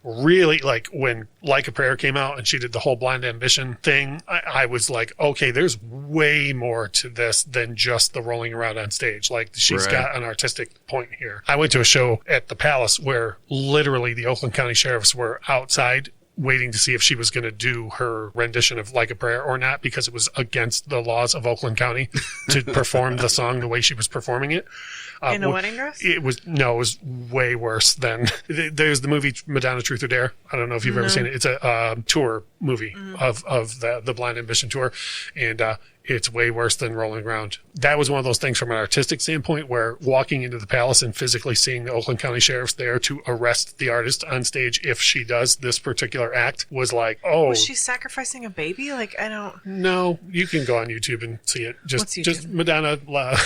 really, like, when Like a Prayer came out and she did the whole Blind Ambition thing, I was like, okay, there's way more to this than just the rolling around on stage. Like, she's got an artistic point here. I went to a show at the Palace where literally the Oakland County Sheriffs were outside waiting to see if she was going to do her rendition of Like a Prayer or not, because it was against the laws of Oakland County to perform the song the way she was performing it. In a wedding dress? It was way worse than there's the movie Madonna Truth or Dare. I don't know if you've ever seen it. It's a tour movie of the Blind Ambition tour, and it's way worse than Rolling Around. That was one of those things from an artistic standpoint where walking into the palace and physically seeing the Oakland County Sheriff's there to arrest the artist on stage if she does this particular act was like, oh. Was she sacrificing a baby? Like, I don't. No, you can go on YouTube and see it. What's YouTube? Just Madonna Blind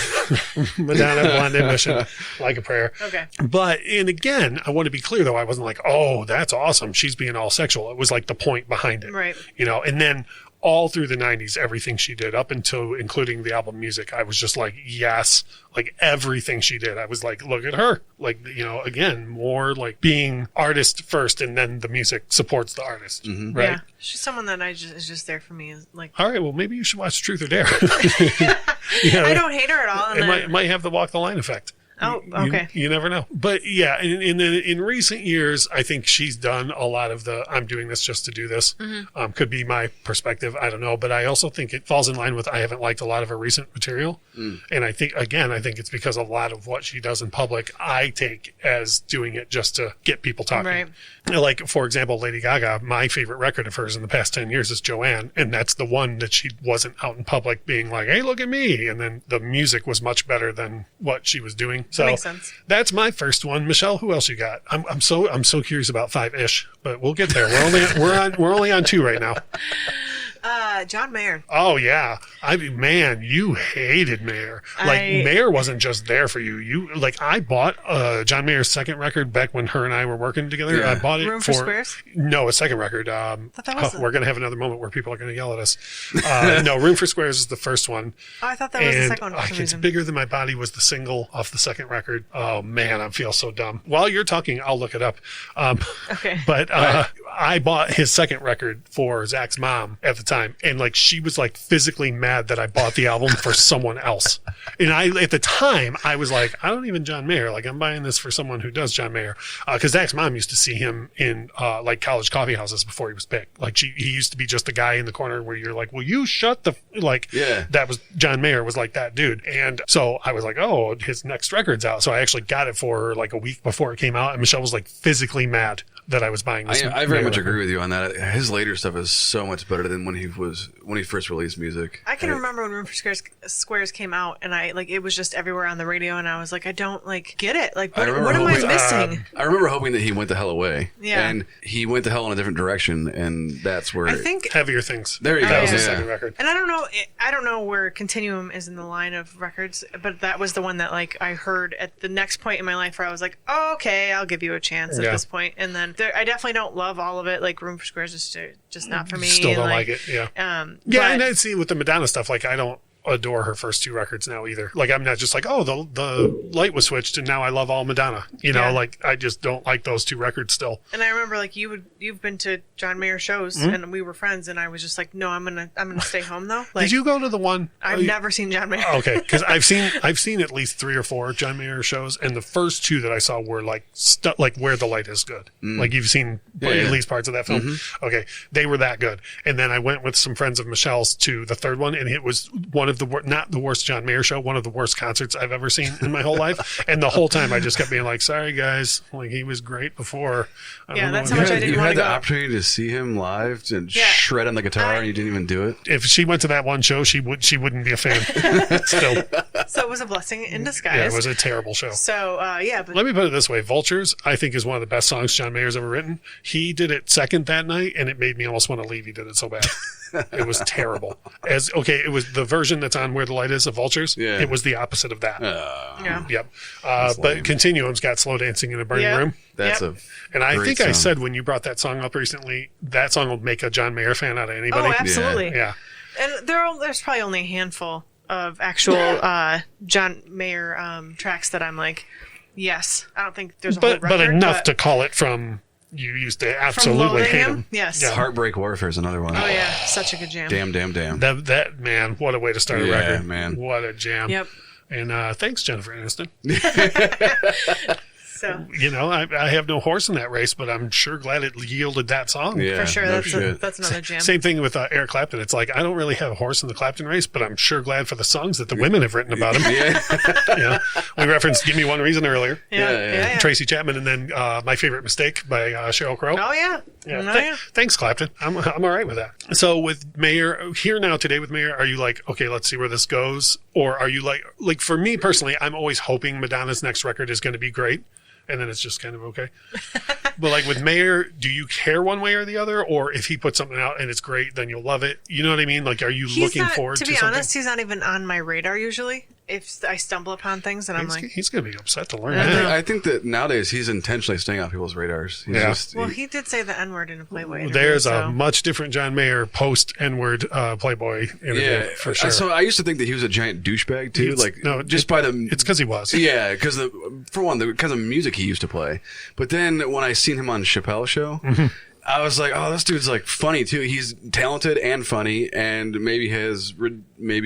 Ambition, Like a Prayer. Okay. And again, I want to be clear though, I wasn't like, oh, that's awesome, she's being all sexual. It was like the point behind it. Right. And then all through the 90s, everything she did up until including the album music, I was just like, yes, like everything she did. I was like, look at her. Like, again, more like being artist first and then the music supports the artist. Mm-hmm. Right. Yeah. She's someone that is just there for me. Like, all right, well, maybe you should watch Truth or Dare. I don't hate her at all. It might have the walk the line effect. Oh, okay. You never know. But yeah, and then in recent years, I think she's done a lot of the I'm doing this just to do this. Mm-hmm. Could be my perspective. I don't know. But I also think it falls in line with I haven't liked a lot of her recent material. And I think it's because a lot of what she does in public, I take as doing it just to get people talking. Right. Like, for example, Lady Gaga, my favorite record of hers in the past 10 years is Joanne. And that's the one that she wasn't out in public being like, hey, look at me. And then the music was much better than what she was doing. So that makes sense. That's my first one. Michelle, who else you got? I'm so curious about 5-ish, but we'll get there. We're only on 2 right now. John Mayer. Oh yeah. I mean, man, you hated Mayer. Mayer wasn't just there for you. I bought John Mayer's second record back when her and I were working together. Yeah. I bought it Room for Squares? No, a second record. We're going to have another moment where people are going to yell at us. No, Room for Squares is the first one. Oh, I thought that was the second one. It's Bigger Than My Body was the single off the second record. Oh man, I feel so dumb. While you're talking, I'll look it up. Okay. But I bought his second record for Zach's mom at the time. And she was physically mad that I bought the album for someone else. And at the time I was like, I don't even John Mayer. I'm buying this for someone who does John Mayer. Cause Zach's mom used to see him in, college coffee houses before he was big. He used to be just the guy in the corner where you're like, will you shut the, that was John Mayer was like that dude. And so I was like, oh, his next record's out. So I actually got it for her a week before it came out. And Michelle was physically mad that I was buying this. I very much agree with you on that. His later stuff is so much better than when he first released music. I can remember when Room for Squares came out, and it was just everywhere on the radio, and I was like, I don't get it. What am I missing? I remember hoping that he went the hell away. Yeah. And he went the hell in a different direction, and that's where I think Heavier Things. There you go. That was the second record. And I don't know where Continuum is in the line of records, but that was the one that I heard at the next point in my life where I was like, oh, okay, I'll give you a chance at this point. And then I definitely don't love all of it. Room for Squares is just not for me. Still don't like it. Yeah. And I see with the Madonna stuff, I don't adore her first 2 records now either. I'm not just the light was switched and now I love all Madonna. I just don't like those 2 records still. And I remember you've been to John Mayer shows and we were friends and I was just like, no, I'm gonna stay home though. Did you go to the one? I've never seen John Mayer. Okay, because I've seen at least 3 or 4 John Mayer shows, and the first 2 that I saw were Where the Light Is Good. You've seen at least parts of that film. Mm-hmm. Okay, they were that good. And then I went with some friends of Michelle's to the third one, and it was one of not the worst John Mayer show, one of the worst concerts I've ever seen in my whole life. And the whole time I just kept being like, sorry guys, he was great before. That's how much I didn't want to go. You had the opportunity to see him live and shred on the guitar and you didn't even do it. If she went to that one show, she wouldn't be a fan. Still. So it was a blessing in disguise. Yeah, it was a terrible show. So but let me put it this way. Vultures, I think, is one of the best songs John Mayer's ever written. He did it second that night and it made me almost want to leave. He did it so bad. It was terrible. It was the version that's on Where the Light Is of Vultures. Yeah. It was the opposite of that. Yep. But Continuum's got Slow Dancing in a Burning Room. And I think I said when you brought that song up recently, that song will make a John Mayer fan out of anybody. Oh, absolutely. Yeah. And there's probably only a handful of actual John Mayer tracks that I'm like, yes. I don't think there's a whole record. But enough to call it from... You used to absolutely hate him. Yes. Yeah. Heartbreak Warfare is another one. Oh, yeah. Such a good jam. Damn. That man, what a way to start a record. Man. What a jam. Yep. And thanks, Jennifer Aniston. So you know, I have no horse in that race, but I'm sure glad it yielded that song. Yeah, for sure, no that's another jam. Same thing with Eric Clapton. It's like I don't really have a horse in the Clapton race, but I'm sure glad for the songs that the women have written about him. Yeah. You know, we referenced "Give Me One Reason" earlier. Yeah. Tracy Chapman, and then "My Favorite Mistake" by Sheryl Crow. Oh yeah. Yeah. Oh, yeah. Thanks, Clapton. I'm all right with that. So with Mayer here now today with Mayer, are you like, okay, let's see where this goes, or are you like for me personally, I'm always hoping Madonna's next record is going to be great, and then it's just kind of okay. But like with Mayer, do you care one way or the other, or if he puts something out and it's great, then you'll love it? You know what I mean? Like, are you looking forward to something? To be honest, he's not even on my radar usually. If I stumble upon things and I'm like... He's going to be upset to learn that. I think that nowadays he's intentionally staying off people's radars. He did say the N-word in a Playboy interview. There's a much different John Mayer post N-word Playboy interview, for sure. So I used to think that he was a giant douchebag, too. It's because he was. Yeah, because of music he used to play. But then when I seen him on Chappelle's show... Mm-hmm. I was like, oh, this dude's like funny too. He's talented and funny, and maybe has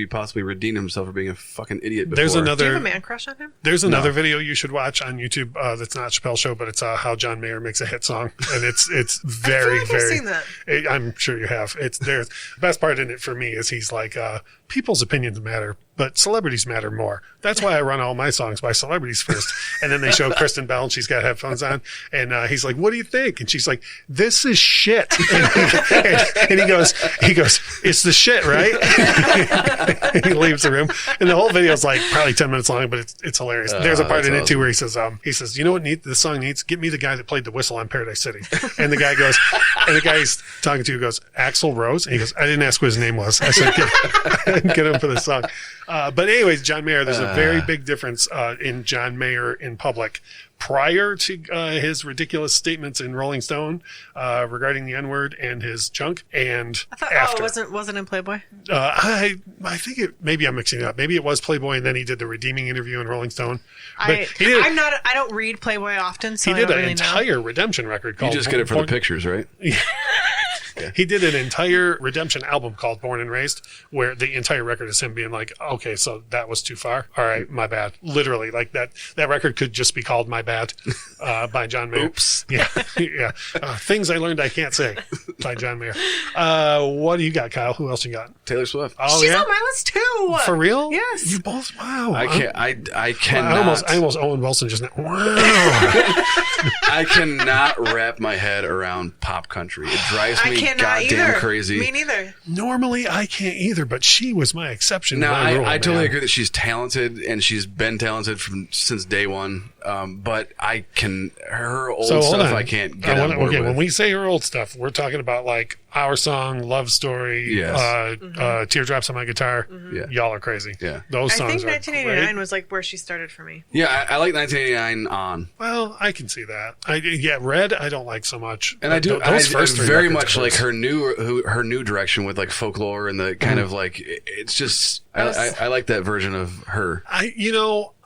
possibly redeemed himself for being a fucking idiot before. Do you have a man crush on him? There's another video you should watch on YouTube that's not Chappelle's show, but it's how John Mayer makes a hit song, and it's very I feel like I've seen that. I'm sure you have. It's there. The best part in it for me is he's like, people's opinions matter, but celebrities matter more. That's why I run all my songs by celebrities first, and then they show Kristen Bell, and she's got headphones on, and he's like, "What do you think?" And she's like, "This is shit." And he goes, "It's the shit, right?" And he leaves the room, and the whole video is like probably 10 minutes long, but it's hilarious. There's a part in it too where he says, "You know what this song needs? Get me the guy that played the whistle on Paradise City." And the guy he's talking to goes, "Axl Rose," and he goes, "I didn't ask what his name was. I said get him for the song." But anyways, John Mayer, there's a very big difference in John Mayer in public. Prior to his ridiculous statements in Rolling Stone regarding the N-word and his junk, and I thought, after. it wasn't in Playboy? I think maybe I'm mixing it up. Maybe it was Playboy, and then he did the redeeming interview in Rolling Stone. But I don't read Playboy often, so he did I don't an really entire redemption record called. You just get it for the pictures, right? Yeah. He did an entire redemption album called Born and Raised, where the entire record is him being like, okay, so that was too far. All right, my bad. Literally, like that record could just be called My Bad by John Mayer. Oops. Yeah. Yeah. Things I learned I can't say by John Mayer. What do you got, Kyle? Who else you got? Taylor Swift. Oh, She's on my list too. For real? Yes. You both? Wow. I cannot. I almost Owen Wilson just now. Wow. I cannot wrap my head around pop country. It drives me goddamn crazy. Me neither. Normally, I can't either, but she was my exception. Now, I totally agree that she's talented, and she's been talented since day one. But her old stuff I can't get on board with. When we say her old stuff, we're talking about like Our Song, Love Story, Teardrops on My Guitar. Mm-hmm. Yeah. Y'all are crazy. Yeah. Those songs I think 1989 great. was like where she started for me. Yeah, I like 1989 on. Well, I can see that. Red, I don't like so much. And I do. Those first three very much like her new direction with like folklore and the kind of like it's just. I like that version of her.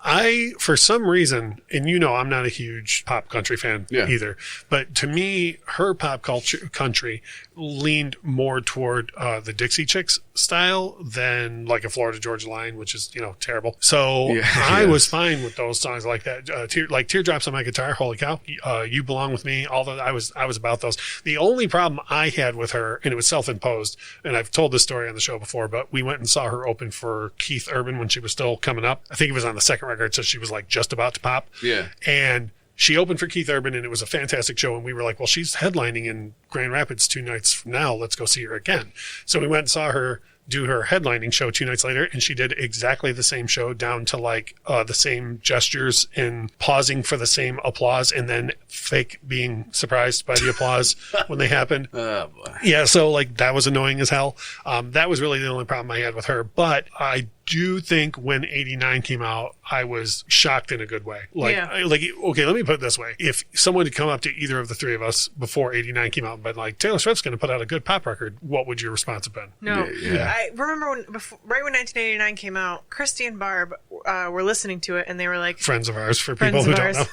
I, for some reason, and I'm not a huge pop country fan either, but to me, her pop country leaned more toward the Dixie Chicks style than like a Florida Georgia Line, which is, terrible. So I was fine with those songs like that. Like Teardrops on My Guitar, holy cow, You Belong With Me, all that. I was about those. The only problem I had with her, and it was self-imposed, and I've told this story on the show before, but we went and saw her open for Keith Urban when she was still coming up. I think it was on the second record, so she was like just about to pop. Yeah. And she opened for Keith Urban, and it was a fantastic show. And we were like, well, she's headlining in Grand Rapids 2 nights from now. Let's go see her again. So we went and saw her do her headlining show 2 nights later, and she did exactly the same show down to like the same gestures and pausing for the same applause and then fake being surprised by the applause when they happened. Oh, boy. Yeah, so like that was annoying as hell. That was really the only problem I had with her. But I do think when 89 came out, I was shocked in a good way. Okay, let me put it this way. If someone had come up to either of the three of us before 89 came out and been like, Taylor Swift's going to put out a good pop record, what would your response have been? No. Yeah. I remember right when 1989 came out, Christy and Barb were listening to it, and they were like... Friends of ours, for people who don't know.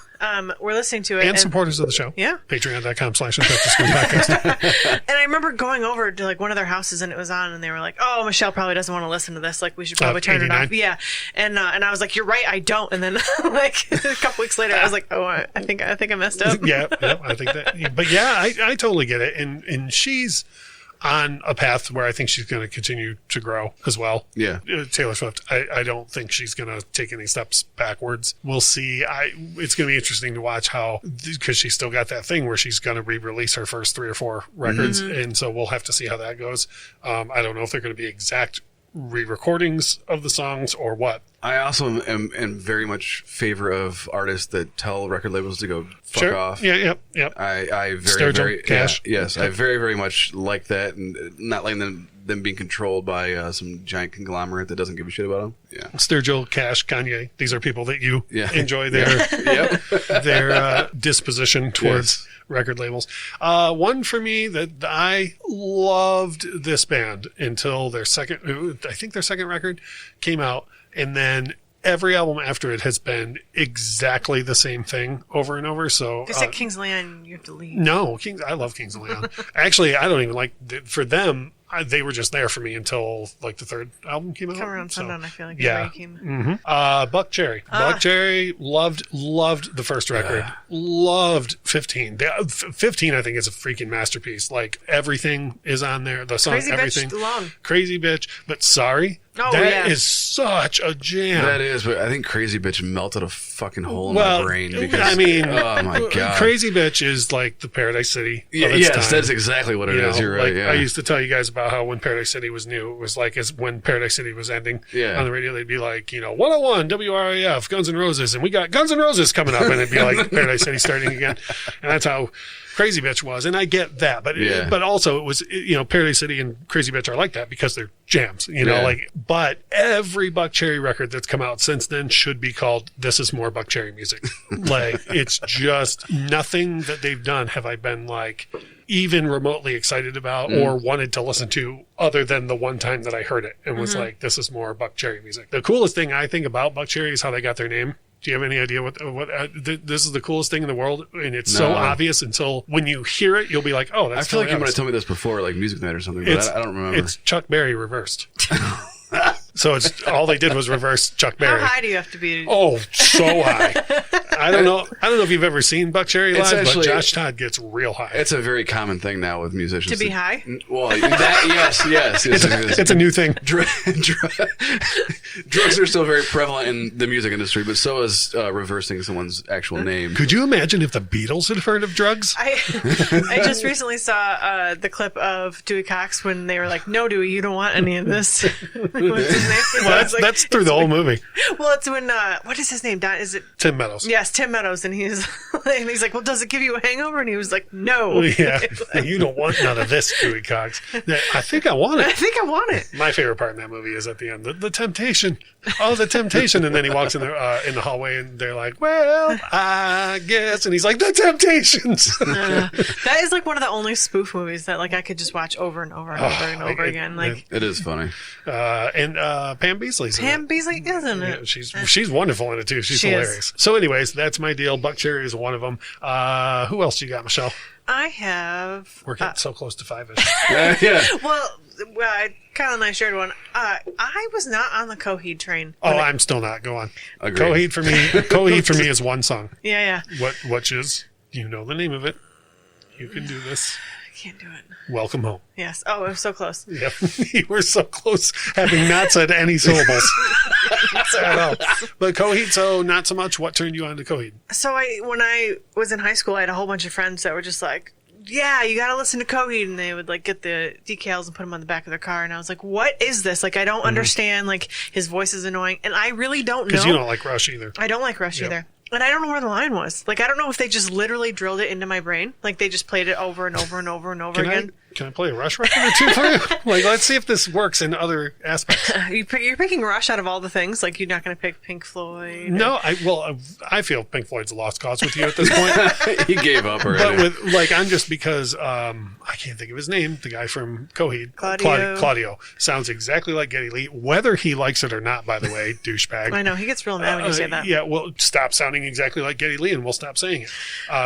We're listening to it. And supporters of the show. Yeah. Patreon.com/podcast. And I remember going over to like one of their houses, and it was on, and they were like, oh, Michelle probably doesn't want to listen to this. Like, we should probably turn it 89. off. Yeah, and I was like, "You're right, I don't." And then like a couple weeks later, I was like, "Oh, I think I messed up." Yeah, I think that. But yeah, I totally get it, and she's on a path where I think she's going to continue to grow as well. Yeah. Taylor Swift, I don't think she's going to take any steps backwards. We'll see. It's going to be interesting to watch how, because she's still got that thing where she's going to re-release her first 3 or 4 records. And so we'll have to see how that goes. I don't know if they're going to be exact re-recordings of the songs or what. I also am very much favor of artists that tell record labels to go fuck off. Yeah. I Sturgill, very Cash. Yes, I very, very much like that, and not like them being controlled by some giant conglomerate that doesn't give a shit about them. Yeah, Sturgill, Cash, Kanye. These are people that you enjoy their disposition towards record labels. One for me that I loved this band until their second record came out, and then every album after it has been exactly the same thing over and over. So if you said Kings of Leon, you have to leave. No, I love Kings of Leon. Actually, I don't even like for them. They were just there for me until like the 3rd album came out. Come around Sundown, I feel like. Yeah. Buck Cherry. Buck Cherry loved the first record. Loved 15. 15, I think, is a freaking masterpiece. Like everything is on there. The song, Crazy everything. Bitch alone. Crazy Bitch. But Sorry. Oh, that is such a jam. That is, but I think Crazy Bitch melted a fucking hole in my brain because I mean, oh my god, Crazy Bitch is like the Paradise City. Yes, that's exactly what it is. You're right. I used to tell you guys about how when Paradise City was new, it was like as when Paradise City was ending on the radio, they'd be like, 101 WRAF, Guns N' Roses, and we got Guns N' Roses coming up, and it'd be like Paradise City starting again, and that's how Crazy Bitch was, and I get that, but also it was Paradise City and Crazy Bitch are like that because they're jams, but every Buck Cherry record that's come out since then should be called This Is More Buck Cherry Music. Like it's just nothing that they've done have I been like even remotely excited about or wanted to listen to other than the one time that I heard it and was like, this is more Buck Cherry music. The coolest thing I think about Buck Cherry is how they got their name. Do you have any idea what this is the coolest thing in the world? And it's so obvious until when you hear it, you'll be like, oh, that's I feel like you might have told me this before, like Music Night or something, but I don't remember. It's Chuck Berry reversed. So it's all they did was reverse Chuck Berry. How high do you have to be? Oh, so high. I don't know if you've ever seen Buck Cherry live, but Josh Todd gets real high. It's a very common thing now with musicians. To be high? Well, yes. It's a new thing. Drugs are still very prevalent in the music industry, but so is reversing someone's actual name. Could you imagine if the Beatles had heard of drugs? I just recently saw the clip of Dewey Cox when they were like, "No, Dewey, you don't want any of this." What's his name? Well, that's through the whole movie. Well, it's when what is his name? Don? Is it Tim Meadows? Yes, Tim Meadows, and he's like, "Well, does it give you a hangover?" And he was like, "No." Yeah, you don't want none of this, Dewey Cox. I think I want it. I think I want it. My favorite part in that movie is at the end, the temptation. Oh, the temptation, and then he walks in the hallway, and they're like, "Well, I guess," and he's like, "The Temptations." That is like one of the only spoof movies that like I could just watch over and over and over and over again. Like it is funny. And Pam Beasley's Pam Beasley, isn't it? Yeah, she's wonderful in it too. She's hilarious. So, anyways, that's my deal. Buck Cherry is one of them. Who else you got, Michelle? I have. We're getting so close to 5-ish. Yeah. Well, Kyle and I shared one. I was not on the Coheed train. I'm still not. Go on. Agreed. Coheed for me is one song. Yeah. Which is, you know the name of it. You can do this. I can't do it. Welcome Home. Yes. Oh, I'm so close. Yep. You were so close, having not said any syllables. At all. But Coheed, so not so much. What turned you on to Coheed? So when I was in high school, I had a whole bunch of friends that were just like, yeah, you got to listen to Coheed. And they would like get the decals and put them on the back of their car. And I was like, what is this? Like, I don't understand. Like, his voice is annoying. And I really don't know. Because you don't like Rush either. I don't like Rush either. And I don't know where the line was. Like, I don't know if they just literally drilled it into my brain. Like, they just played it over and over and over and over again. Can I play a Rush record or two for you? Like, let's see if this works in other aspects. You're picking Rush out of all the things. Like, you're not going to pick Pink Floyd. No, I feel Pink Floyd's a lost cause with you at this point. He gave up already. But I'm just because I can't think of his name. The guy from Coheed, Claudio, sounds exactly like Geddy Lee. Whether he likes it or not, by the way, douchebag. I know he gets real mad when you say that. Yeah, well, stop sounding exactly like Geddy Lee, and we'll stop saying it.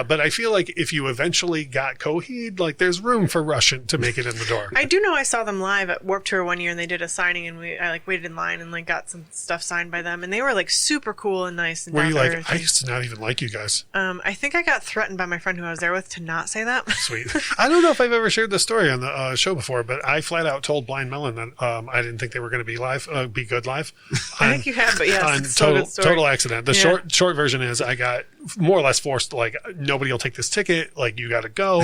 But I feel like if you eventually got Coheed, like there's room for Rush to make it in the door. I do know I saw them live at Warped Tour one year, and they did a signing, and I like waited in line and like got some stuff signed by them, and they were like super cool and nice. And were you like, I used to not even like you guys? I think I got threatened by my friend who I was there with to not say that. Sweet. I don't know if I've ever shared this story on the show before, but I flat out told Blind Melon that I didn't think they were going to be live, be good live. I think you have, but yes, on it's total accident. The short version is I got more or less forced, like, nobody will take this ticket, like, you got to go.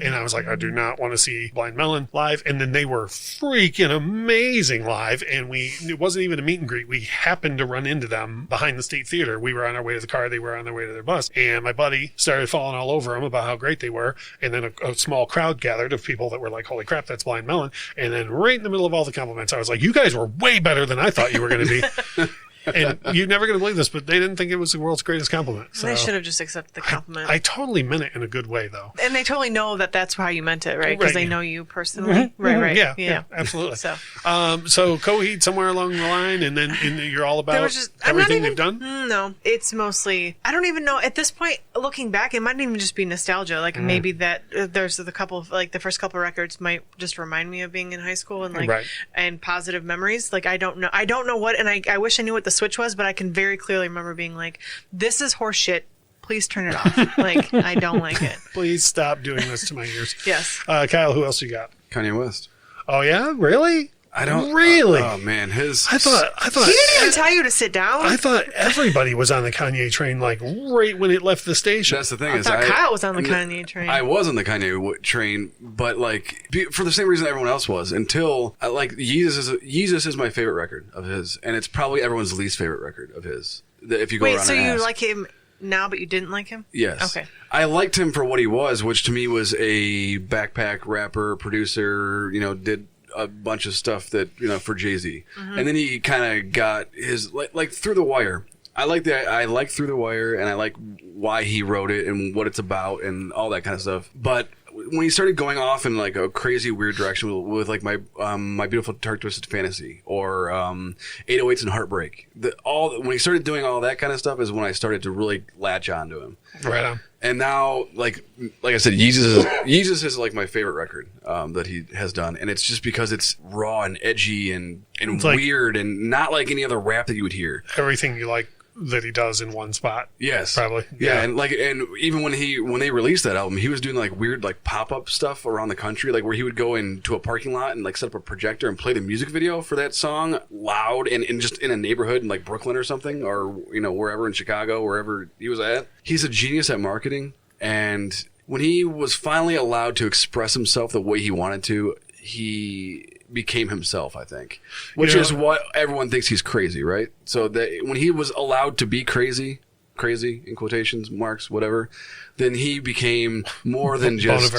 And I was like, I do not want to see Blind Melon live. And then they were freaking amazing live, and it wasn't even a meet and greet. We happened to run into them behind the State Theater. We were on our way to the car, they were on their way to their bus, and my buddy started falling all over them about how great they were. And then a small crowd gathered of people that were like, holy crap, that's Blind Melon. And then right in the middle of all the compliments, I was like, you guys were way better than I thought you were going to be. And you're never going to believe this, but they didn't think it was the world's greatest compliment. So they should have just accepted the compliment. I totally meant it in a good way, though. And they totally know that that's how you meant it, right? Because they know you personally. Mm-hmm. Right. Yeah, absolutely. So Coheed somewhere along the line, and then you're all about everything they've done? No, it's mostly, I don't even know. At this point, looking back, it might even just be nostalgia. Like maybe that there's the couple of, like the first couple of records might just remind me of being in high school and like and positive memories. Like I don't know what, and I wish I knew what the switch was, but I can very clearly remember being like, this is horse shit. Please turn it off. Like, I don't like it. Please stop doing this to my ears. Yes. Kyle, who else you got? Kanye West. Oh, yeah? Really? I don't really. Oh man, I thought he didn't even tell you to sit down. I thought everybody was on the Kanye train, like right when it left the station. That's the thing. I thought Kyle was on the Kanye train. I was on the Kanye train, but like for the same reason everyone else was. Until like Yeezus is my favorite record of his, and it's probably everyone's least favorite record of his. If you go around so and you ask. like him now, but you didn't like him? Yes. Okay. I liked him for what he was, which to me was a backpack rapper, producer. Did a bunch of stuff that for Jay-Z, and then he kind of got his like Through the Wire. I like Through the Wire, and I like why he wrote it and what it's about and all that kind of stuff. But when he started going off in like a crazy weird direction with like my Beautiful Dark Twisted Fantasy or 808s and Heartbreak, when he started doing all that kind of stuff is when I started to really latch onto him. Right on. And now, like I said, Yeezus is like my favorite record that he has done, and it's just because it's raw and edgy and weird and not like any other rap that you would hear. Everything you like that he does in one spot. Yes, probably. Yeah, and even when they released that album, he was doing like weird like pop-up stuff around the country, like where he would go into a parking lot and like set up a projector and play the music video for that song loud and just in a neighborhood in like Brooklyn or something, or wherever in Chicago, wherever he was at. He's a genius at marketing, and when he was finally allowed to express himself the way he wanted to, he became himself, I think, which is what everyone thinks he's crazy, right? So that when he was allowed to be crazy in quotations marks, whatever, then he became more than just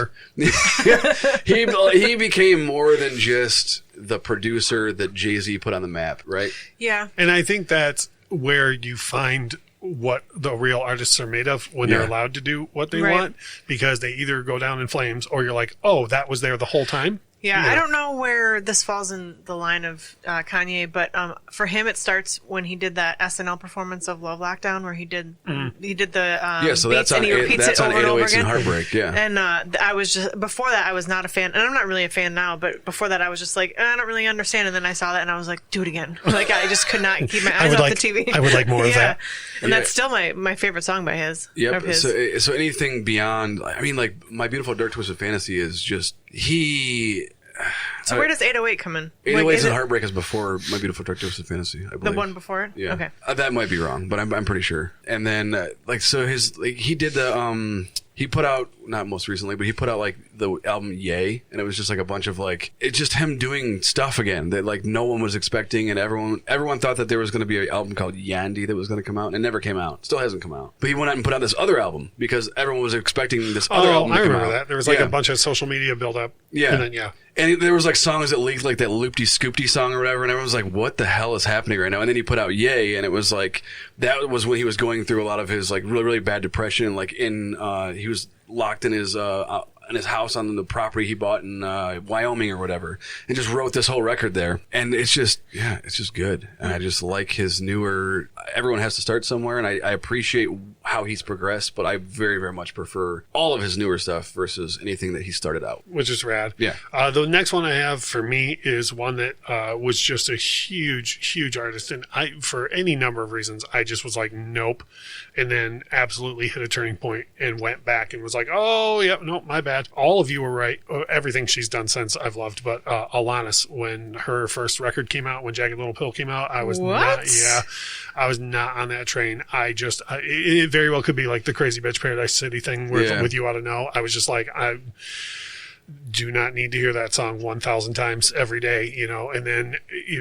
he became more than just the producer that Jay-Z put on the map, right? Yeah. And I think that's where you find what the real artists are made of when they're allowed to do what they want, because they either go down in flames or you're like, oh, that was there the whole time. Yeah, I don't know where this falls in the line of Kanye, but for him it starts when he did that SNL performance of Love Lockdown, where he did the so beats that's on and he repeats it over and over 808s again. and Heartbreak, And I was just before that I was not a fan, and I'm not really a fan now, but before that I was just like I don't really understand, and then I saw that and I was like, do it again. Like I just could not keep my eyes off the TV. I would like more of that. And that's still my favorite song by his. Yep. So anything beyond, I mean, like My Beautiful Dark Twisted Fantasy is just So where does 808 come in? 808s and Heartbreak is before My Beautiful Dark Twisted Fantasy, I believe. The one before it? Yeah. Okay. That might be wrong, but I'm pretty sure. And then he did the he put out, not most recently, but he put out like the album Yay, and it was just like a bunch of like, it's just him doing stuff again that like no one was expecting, and everyone thought that there was going to be an album called Yandy that was going to come out, and it never came out. Still hasn't come out. But he went out and put out this other album because everyone was expecting this other album to come out. I remember that. There was like a bunch of social media build up. Yeah. And then, and there was like songs that leaked, like that Loopty Scoopty song or whatever, and everyone was like, what the hell is happening right now? And then he put out Yay, and it was like, that was when he was going through a lot of his like really, really bad depression, and like he was locked in his house on the property he bought in Wyoming or whatever, and just wrote this whole record there. And it's just good. And I just like his newer, everyone has to start somewhere, and I appreciate how he's progressed, but I very, very much prefer all of his newer stuff versus anything that he started out. Which is rad. Yeah. The next one I have for me is one that was just a huge artist. And for any number of reasons, I just was like, nope. And then absolutely hit a turning point and went back and was like, oh, yep, nope, my bad. All of you were right. Everything she's done since I've loved. But Alanis, when her first record came out, when Jagged Little Pill came out, I was I was not on that train. It very well could be like the Crazy Bitch Paradise City thing with You Ought to Know. I was just like, I do not need to hear that song 1,000 times every day, and then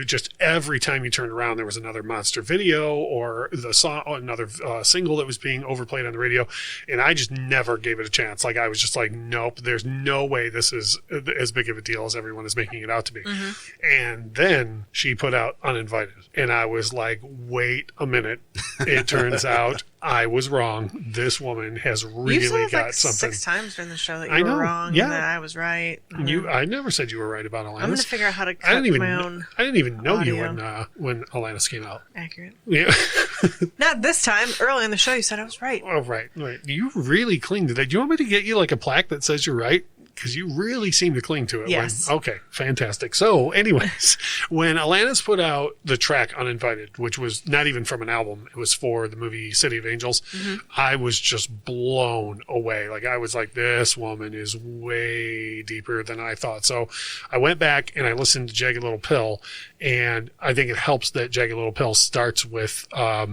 just every time you turned around, there was another monster video or the song, another single that was being overplayed on the radio. And I just never gave it a chance. Like, I was just like, nope, there's no way this is as big of a deal as everyone is making it out to be. Mm-hmm. And then she put out Uninvited. And I was like, wait a minute. It turns out I was wrong. This woman has really got like something. 6 times during the show that you were wrong and that I was right. I never said you were right about Alanis. I'm going to figure out how to cut my own I didn't even know audio. you when Alanis came out. Accurate. Yeah. Not this time. Early in the show, you said I was right. Oh, right. You really cling to that. Do you want me to get you like a plaque that says you're right? Because you really seem to cling to it. Yes. Okay, fantastic. So, anyways, when Alanis put out the track Uninvited, which was not even from an album, it was for the movie City of Angels, I was just blown away. Like, I was like, this woman is way deeper than I thought. So I went back and I listened to Jagged Little Pill, and I think it helps that Jagged Little Pill starts with I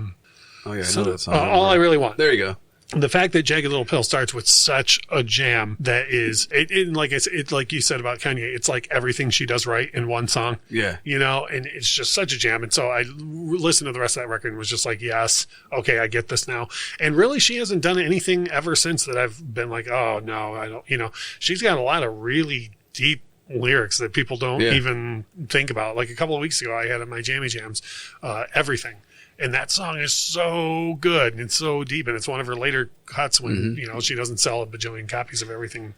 know that song. All I Really Want. There you go. The fact that Jagged Little Pill starts with such a jam that is, it's like you said about Kanye, it's like everything she does right in one song. Yeah. And it's just such a jam. And so I listened to the rest of that record and was just like, yes, okay, I get this now. And really, she hasn't done anything ever since that I've been like, oh, no, I don't, she's got a lot of really deep lyrics that people don't even think about. Like a couple of weeks ago, I had in my Jammy Jams, Everything. And that song is so good and it's so deep. And it's one of her later cuts when, she doesn't sell a bajillion copies of everything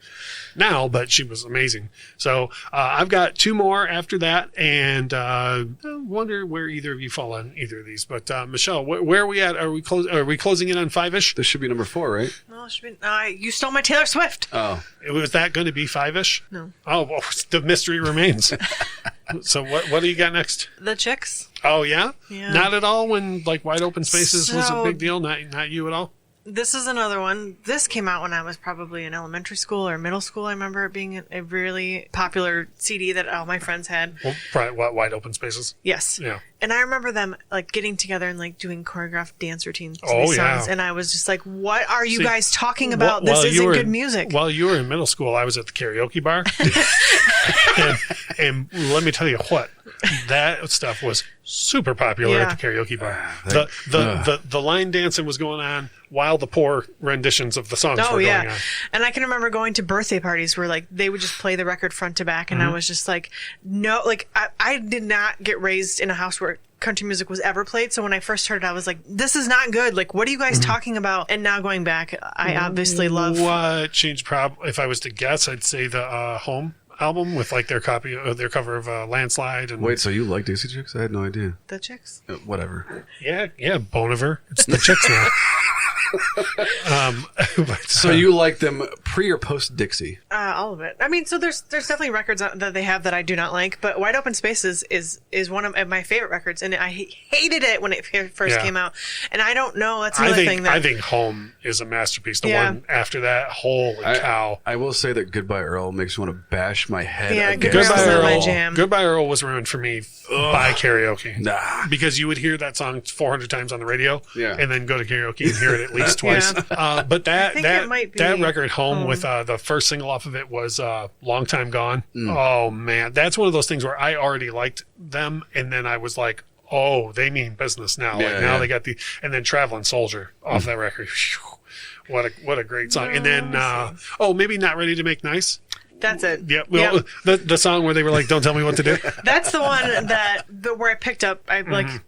now, but she was amazing. So I've got 2 more after that. And I wonder where either of you fall on either of these. But Michelle, where are we at? Are we closing in on 5-ish? This should be number 4, right? No, it should be, you stole my Taylor Swift. Oh. Was that going to be 5-ish? No. Oh, well, the mystery remains. So what do you got next? The Chicks. Oh, yeah? Yeah. Not at all when like Wide Open Spaces was a big deal? Not you at all? This is another one. This came out when I was probably in elementary school or middle school. I remember it being a really popular CD that all my friends had. Well, probably Wide Open Spaces? Yes. Yeah. And I remember them like getting together and like doing choreographed dance routines to these songs. And I was just like, what are you guys talking about? This isn't good music. While you were in middle school, I was at the karaoke bar. and let me tell you what, that stuff was super popular at the karaoke bar. The line dancing was going on while the poor renditions of the songs were going on. And I can remember going to birthday parties where like they would just play the record front to back, and I was just like, no, like I did not get raised in a house where country music was ever played. So when I first heard it, I was like, this is not good. Like, what are you guys talking about? And now going back, I obviously love what changed. If I was to guess, I'd say the Home album with like their cover of Landslide. And wait, so you like Dixie Chicks? I had no idea. The Chicks? Whatever. Yeah, Boniver. It's the Chicks now. So you like them pre or post Dixie? All of it. I mean, so there's definitely records that they have that I do not like, but Wide Open Spaces is one of my favorite records, and I hated it when it first came out. And I don't know. That's another thing that I think Home is a masterpiece. The one after that, holy cow! I will say that Goodbye Earl makes me want to bash my head. Yeah, Goodbye Earl, my jam. Goodbye Earl was ruined for me by karaoke. Nah, because you would hear that song 400 times on the radio, and then go to karaoke and hear it at least twice. But that record, Home, with the first single off of it was Long Time Gone. Oh man, that's one of those things where I already liked them, and then I was like, oh, they mean business now. They got and then Traveling Soldier off that record. Whew, what a great song. And then maybe Not Ready to Make Nice. That's it. Yeah. Well, the song where they were like, "Don't tell me what to do." That's the one where I picked up. I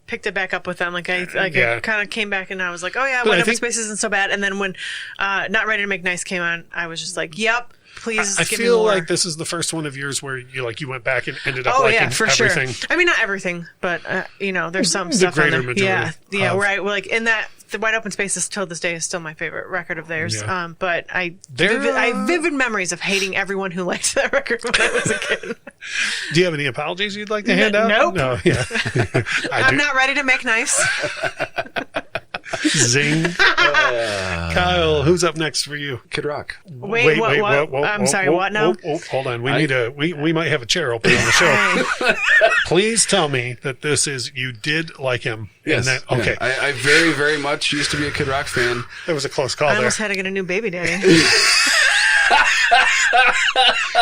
picked it back up with them. Like I kind of came back and I was like, "Oh yeah, Wide Open Space isn't so bad." And then when Not Ready to Make Nice came on, I was just like, "Yep, please." I feel like this is the first one of yours where you went back and ended up liking everything. Sure. I mean, not everything, but there's some stuff the greater on there. majority. Yeah. Where I like in that the Wide Open Spaces till this day is still my favorite record of theirs. Yeah. But I have vivid memories of hating everyone who liked that record when I was a kid. Do you have any apologies you'd like to hand out? Nope. No. Yeah. I'm not ready to make nice. Zing. Kyle, who's up next for you? Kid Rock. Wait, what? I'm sorry, what now? Hold on. We might have a chair open on the show. Please tell me that this is, you did like him. Yes. And that, okay. Yeah. I very, very much used to be a Kid Rock fan. That was a close call I there. almost had to get a new baby daddy.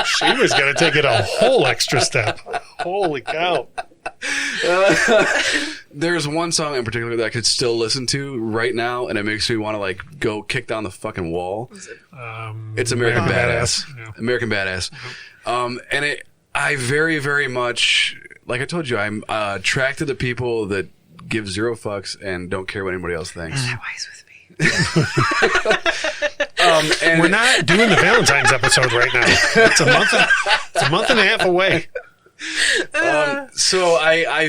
She was going to take it a whole extra step. Holy cow. There's one song in particular that I could still listen to right now, and it makes me want to like go kick down the fucking wall. It's American Badass. Yeah. American Badass. And I very, very much, like I told you, I'm attracted to people that give zero fucks and don't care what anybody else thinks. That wise with me. And we're not doing the Valentine's episode right now. It's a month and a half away. So I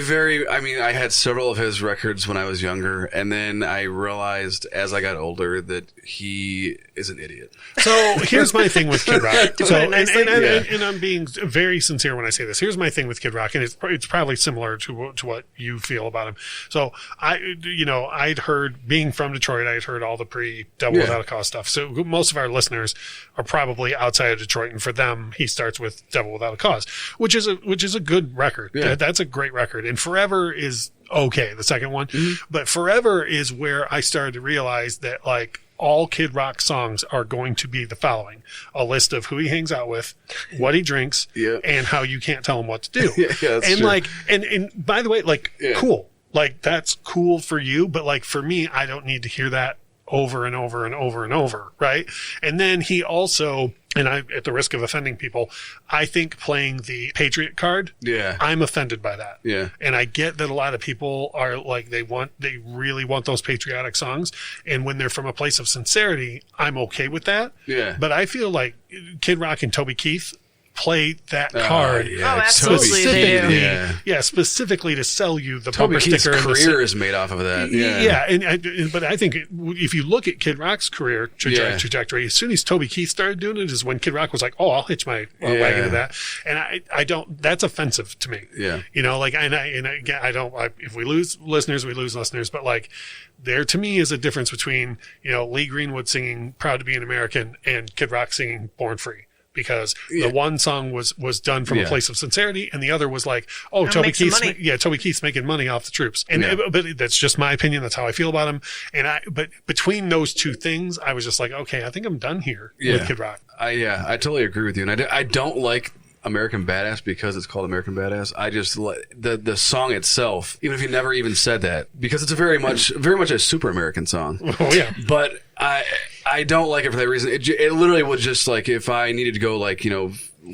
had several of his records when I was younger, and then I realized as I got older that he is an idiot. So here's my thing with Kid Rock. So, nicely. and I'm being very sincere when I say this. Here's my thing with Kid Rock, and it's probably similar to what you feel about him. So I'd heard, being from Detroit, I'd heard all the pre-Devil Without a Cause stuff. So most of our listeners are probably outside of Detroit, and for them, he starts with Devil Without a Cause, which is a good record. Yeah. That's a great record. And Forever is okay, the second one. Mm-hmm. But Forever is where I started to realize that like all Kid Rock songs are going to be the following: a list of who he hangs out with, what he drinks, and how you can't tell him what to do. That's and true. like, and by the way, like, cool. Like, that's cool for you, but like for me, I don't need to hear that over and over and over and over, right? And then he also, and I, at the risk of offending people, I think playing the Patriot card, I'm offended by that. Yeah. And I get that a lot of people are like, they really want those patriotic songs. And when they're from a place of sincerity, I'm okay with that. Yeah. But I feel like Kid Rock and Toby Keith play that card. Absolutely they do. Specifically to sell you the Toby bumper Keith's sticker. career is made off of that. But I think if you look at Kid Rock's career trajectory, as soon as Toby Keith started doing it is when Kid Rock was like, oh, I'll hitch my wagon to that. And I don't, that's offensive to me. Yeah. Like, if we lose listeners, we lose listeners, but like, there to me is a difference between, Lee Greenwood singing Proud to Be an American and Kid Rock singing Born Free. Because the one song was done from a place of sincerity, and the other was like, oh, Toby Keith's making money off the troops. And but that's just my opinion. That's how I feel about him. But between those two things, I was just like, okay, I think I'm done here with Kid Rock. I totally agree with you, and I don't like American Badass because it's called American Badass. I just the song itself, even if he never even said that, because it's a very much a super American song. Oh yeah, but I don't like it for that reason. It literally was just like if I needed to go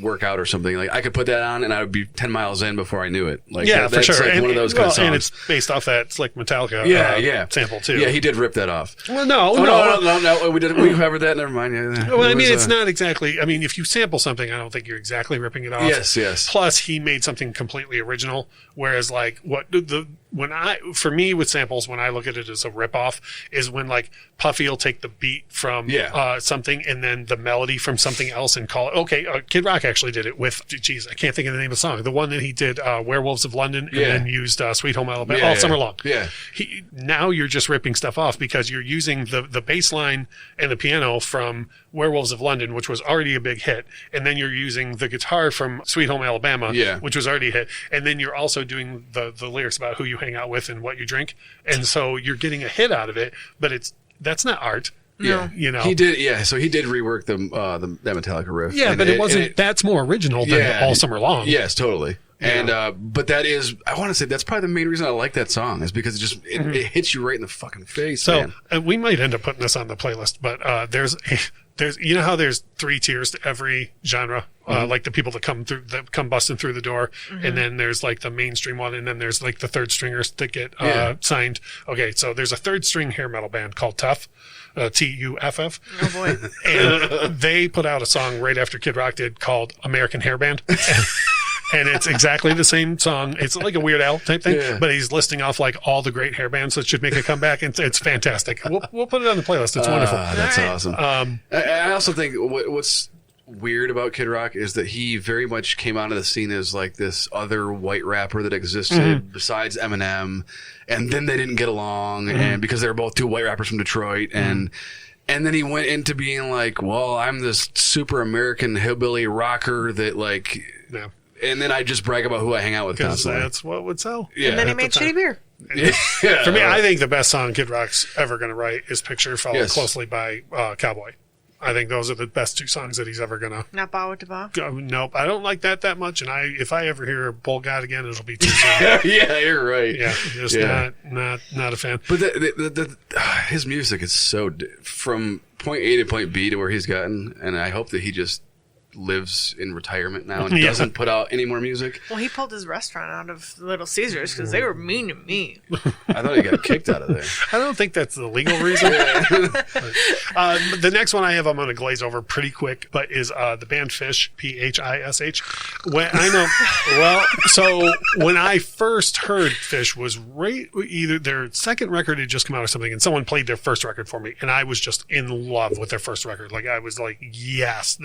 work out or something, like I could put that on and I would be 10 miles in before I knew it. Like for sure. Like one of those kind of songs. And it's based off that Slick Metallica sample too. Yeah, he did rip that off. Well, no. We covered that. Never mind. Yeah, well, it's not exactly. I mean, if you sample something, I don't think you're exactly ripping it off. Yes. Plus, he made something completely original. Whereas, like, for me with samples, when I look at it as a ripoff, is when like Puffy will take the beat from something and then the melody from something else and call it. Okay, Kid Rock actually did it with, I can't think of the name of the song. The one that he did, Werewolves of London, and then used Sweet Home Alabama all summer long. Yeah. Now you're just ripping stuff off because you're using the bass line and the piano from Werewolves of London, which was already a big hit, and then you're using the guitar from Sweet Home Alabama, which was already a hit, and then you're also doing the lyrics about who you hang out with and what you drink, and so you're getting a hit out of it, but that's not art. Yeah, he did. So he did rework the Metallica riff. Yeah, but it wasn't. That's more original than All Summer Long. Yes, totally. And but that is, I want to say that's probably the main reason I like that song is because it hits you right in the fucking face. So we might end up putting this on the playlist, but there's how there's 3 tiers to every genre, like the people that come busting through the door, and then there's like the mainstream one, and then there's like the third stringers that get signed. Okay, so there's a third string hair metal band called Tuff. Tuff. Oh boy! And they put out a song right after Kid Rock did called American Hair Band. and it's exactly the same song. It's like a Weird Al type thing, but he's listing off like all the great hair bands that should make a comeback. It's fantastic. We'll put it on the playlist. It's wonderful. That's awesome. I also think what's weird about Kid Rock is that he very much came onto the scene as like this other white rapper that existed besides Eminem, and then they didn't get along, and because they were both two white rappers from Detroit, and then he went into being like, well, I'm this super American hillbilly rocker that like, and then I just brag about who I hang out with because constantly. that's what would sell. And then he made shitty beer. For me, I think the best song Kid Rock's ever going to write is Picture, followed closely by Cowboy. I think those are the best two songs that he's ever gonna. Not Bow to Bow? Nope, I don't like that much. And if I ever hear Bull God again, it'll be too soon. Yeah, you're right. Yeah, just not a fan. But his music is so from point A to point B to where he's gotten, and I hope that he just lives in retirement now and doesn't put out any more music. Well, he pulled his restaurant out of Little Caesars because they were mean to me. I thought he got kicked out of there. I don't think that's the legal reason. The next one I have, I'm going to glaze over pretty quick, but is the band Phish, Phish. So when I first heard Phish was either their second record had just come out or something, and someone played their first record for me, and I was just in love with their first record. Like I was like, yes,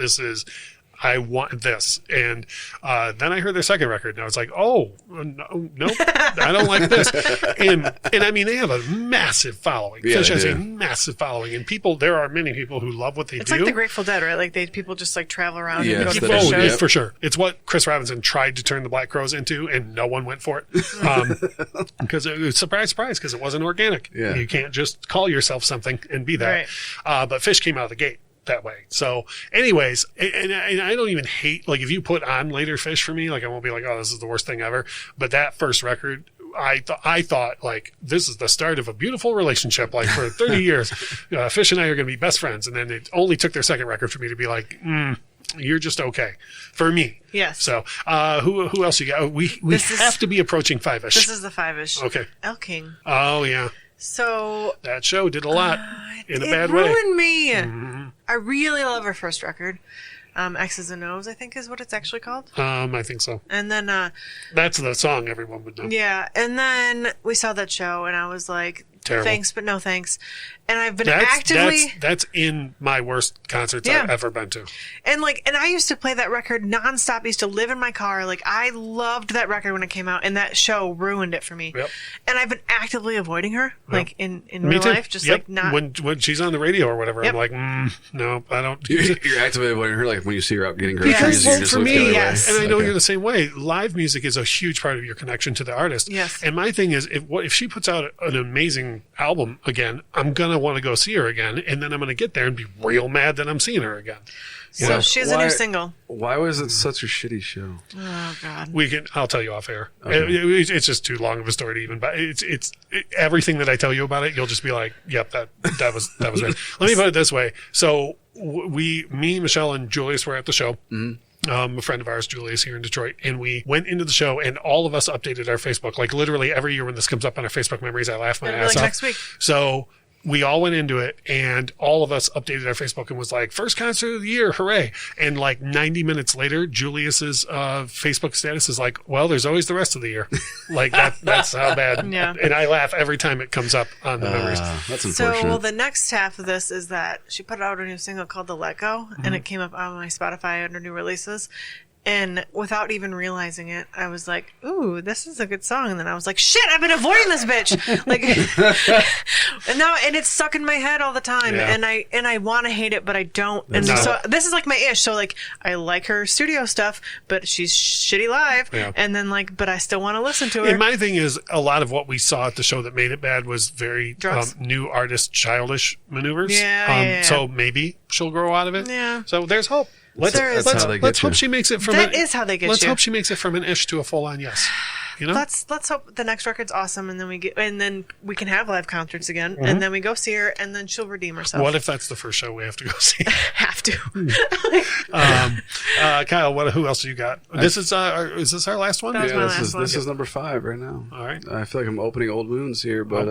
I want this. And then I heard their second record, and I was like, oh, nope, I don't like this. And I mean, they have a massive following. Phish has a massive following, and there are many people who love what they do. It's like the Grateful Dead, right? Like people just like travel around and go to the shows. For sure. It's what Chris Robinson tried to turn the Black Crowes into, and no one went for it. Because it was surprise, because it wasn't organic. Yeah. You can't just call yourself something and be that. Right. But Phish came out of the gate that way. So anyways, and I don't even hate, like if you put on later Phish for me, like I won't be like, oh, this is the worst thing ever. But that first record, I thought like this is the start of a beautiful relationship. Like for 30 years, Phish and I are going to be best friends. And then it only took their second record for me to be like, you're just okay for me. Yes. So who else you got? We have to be approaching 5-ish. This is the 5-ish. Okay. El King. Oh yeah. So that show did a lot in a bad way. It ruined me. Mm-hmm. I really love her first record. X's and O's, I think is what it's actually called. I think so. And then that's the song everyone would know. Yeah. And then we saw that show and I was like, terrible. Thanks, but no thanks. And I've been actively... That's in my worst concerts I've ever been to. And I used to play that record nonstop. I used to live in my car. Like, I loved that record when it came out, and that show ruined it for me. Yep. And I've been actively avoiding her, like, in me real too. life. Just, like, not... When she's on the radio or whatever, I'm like, no, I don't... You're actively avoiding her, like, when you see her out getting groceries. Well, for me, and I know you're the same way, live music is a huge part of your connection to the artist. Yes. And my thing is, if she puts out an amazing album again, I'm going to want to go see her again, and then I'm going to get there and be real mad that I'm seeing her again. So she has a new single. Why was it such a shitty show? Oh God. I'll tell you off air. Okay. It's just too long of a story to even. But it's everything that I tell you about it, you'll just be like, "Yep, that was right." Let me put it this way. So me, Michelle, and Julius were at the show. Mm-hmm. A friend of ours, Julius, here in Detroit, and we went into the show, and all of us updated our Facebook. Like literally every year when this comes up on our Facebook memories, I laugh my ass off. Next week. So we all went into it, and all of us updated our Facebook and was like, first concert of the year, hooray. And like 90 minutes later, Julius's Facebook status is like, well, there's always the rest of the year. Like that's how bad. Yeah. And I laugh every time it comes up on the memories. That's unfortunate. So, well, the next half of this is that she put out a new single called The Let Go, and it came up on my Spotify under new releases. And without even realizing it, I was like, ooh, this is a good song. And then I was like, shit, I've been avoiding this bitch. Like, and it's stuck in my head all the time. Yeah. And I want to hate it, but I don't. And so this is like my ish. So like, I like her studio stuff, but she's shitty live. Yeah. And then like, but I still want to listen to her. And my thing is, a lot of what we saw at the show that made it bad was very new artist childish maneuvers. Yeah. So maybe she'll grow out of it. Yeah. So there's hope. Let's hope she makes it from That is how they get you. Let's hope she makes it from an ish to a full on yes. You know? Let's hope the next record's awesome, and then we can have live concerts again, and then we go see her, and then she'll redeem herself. What if that's the first show we have to go see? Have to. Kyle, who else do you got? Is this our last one? That was my last one. This is number 5 right now. All right. I feel like I'm opening old wounds here, but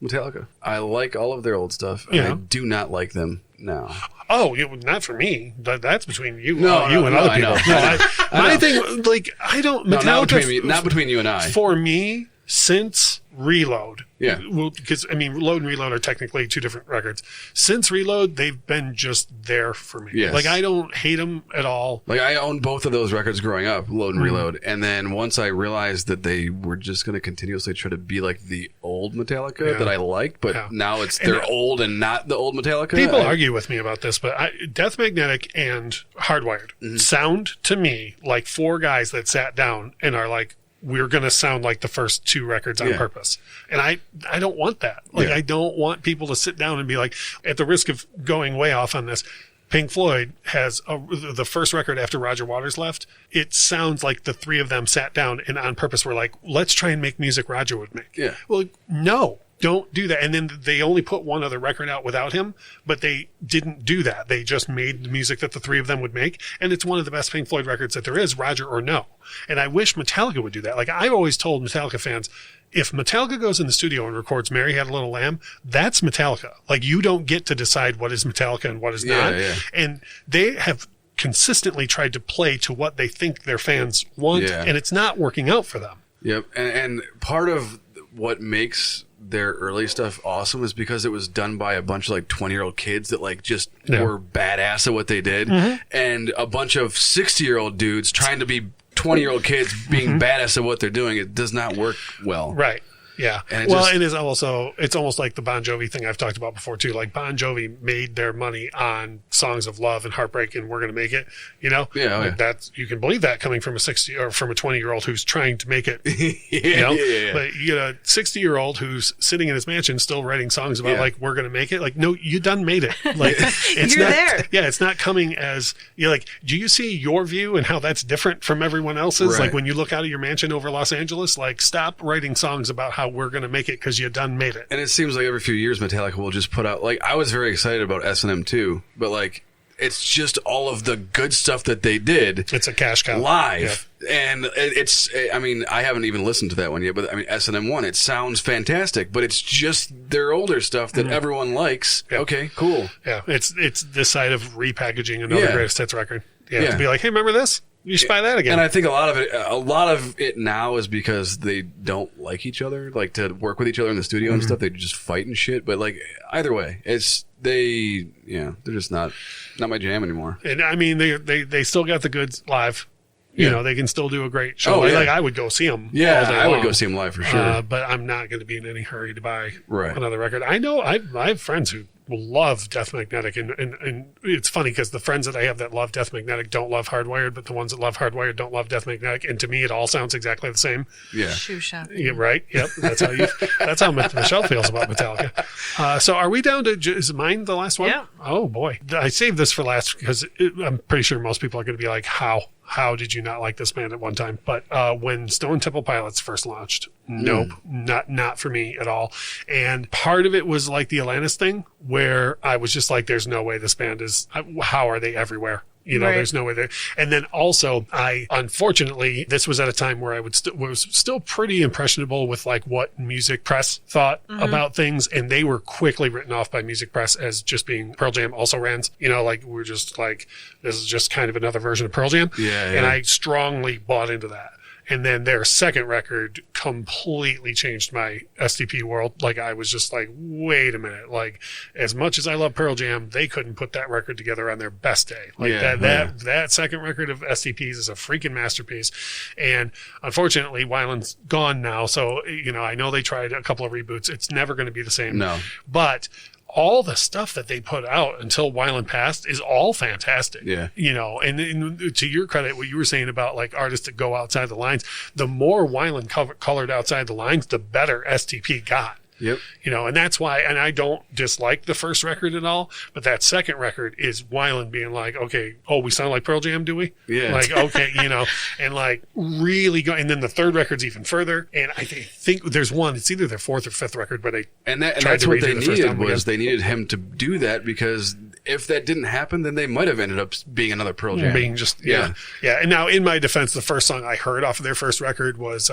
Metallica. I like all of their old stuff. And I do not like them now. Oh, not for me. That's between you, you and no, other I people. know. My thing, like, I don't. No, Metallica, not between you and I. For me, since Reload, yeah, because I mean, Load and Reload are technically two different records. Since Reload, they've been just there for me. Yes. Like, I don't hate them at all. Like, I owned both of those records growing up, Load and Reload, and then once I realized that they were just going to continuously try to be like the old Metallica that I liked, but now they're old and not the old Metallica. People argue with me about this, but Death Magnetic and Hardwired sound to me like four guys that sat down and are like, we're going to sound like the first two records on purpose. And I don't want that. Like, I don't want people to sit down and be like, at the risk of going way off on this, Pink Floyd has the first record after Roger Waters left. It sounds like the three of them sat down and on purpose were like, let's try and make music Roger would make. Yeah. Well, no. Don't do that. And then they only put one other record out without him, but they didn't do that. They just made the music that the three of them would make. And it's one of the best Pink Floyd records that there is, Roger or no. And I wish Metallica would do that. Like, I've always told Metallica fans, if Metallica goes in the studio and records Mary Had a Little Lamb, that's Metallica. Like, you don't get to decide what is Metallica and what is not. Yeah. And they have consistently tried to play to what they think their fans want, and it's not working out for them. Yep. And part of what makes their early stuff awesome is because it was done by a bunch of like 20-year-old kids that like just were badass at what they did, and a bunch of 60-year-old dudes trying to be 20-year-old kids being badass at what they're doing. It does not work well. Right. Yeah. And it is also, it's almost like the Bon Jovi thing I've talked about before too. Like, Bon Jovi made their money on songs of love and heartbreak and We're Gonna Make It, you know? Yeah. Like, that's, you can believe that coming from a 60 or from a 20-year-old who's trying to make it, you know? But you get a 60-year-old who's sitting in his mansion still writing songs about like, We're Gonna Make It. Like, no, you done made it. Like, it's You're not, there. Yeah. It's not coming as, you're like, do you see your view and how that's different from everyone else's? Right. Like, when you look out of your mansion over Los Angeles, like, stop writing songs about how we're going to make it, because you done made it. And it seems like every few years Metallica will just put out, like, I was very excited about S&M too, but like, it's just all of the good stuff that they did. It's a cash cow live. Yeah. And it's, I mean, I haven't even listened to that one yet, but I mean, S&M 1, it sounds fantastic, but it's just their older stuff that everyone likes. Yeah. Okay, cool. Yeah. It's this side of repackaging another greatest hits record. Yeah. To be like, hey, remember this? You should buy that again. And I think a lot of it now is because they don't like each other, like to work with each other in the studio and stuff. They just fight and shit. But like, either way, they're just not my jam anymore. And I mean, they still got the goods live. You know, they can still do a great show. Oh, yeah. Like, I would go see them. Yeah, all day I would long. go see them live for sure. But I'm not going to be in any hurry to buy Right. another record. I know I have friends who love Death Magnetic, and it's funny because the friends that I have that love Death Magnetic don't love Hardwired, but the ones that love Hardwired don't love Death Magnetic, and to me it all sounds exactly the same. Yeah. Shoe shop. Yeah, right. Yep. That's how Michelle feels about Metallica. So are we down to, is mine the last one? Yeah. Oh boy. I saved this for last because I'm pretty sure most people are going to be like, how did you not like this band at one time? But when Stone Temple Pilots first launched, nope, not for me at all. And part of it was like the Alanis thing, where I was just like, there's no way this band is, how are they everywhere? You know, there's no way there. And then also, unfortunately, this was at a time where I was still pretty impressionable with like what music press thought about things. And they were quickly written off by music press as just being Pearl Jam also rans. You know, like, we're just like, this is just kind of another version of Pearl Jam. Yeah. And I strongly bought into that. And then their second record completely changed my STP world. Like, I was just like, wait a minute. Like, as much as I love Pearl Jam, they couldn't put that record together on their best day. Like, that second record of STPs is a freaking masterpiece. And unfortunately, Weiland's gone now. So, you know, I know they tried a couple of reboots. It's never going to be the same. No. But all the stuff that they put out until Weiland passed is all fantastic. Yeah. You know, and to your credit, what you were saying about like artists that go outside the lines, the more Weiland colored outside the lines, the better STP got. Yep. You know, and that's why, and I don't dislike the first record at all, but that second record is Weiland being like, okay, we sound like Pearl Jam, do we? Yeah. Like, okay, you know, and like really go, and then the third record's even further. And I think there's one, it's either their fourth or fifth record, but that's what they needed was they needed him to do that because if that didn't happen, then they might have ended up being another Pearl Jam. Being just, yeah. And now, in my defense, the first song I heard off of their first record was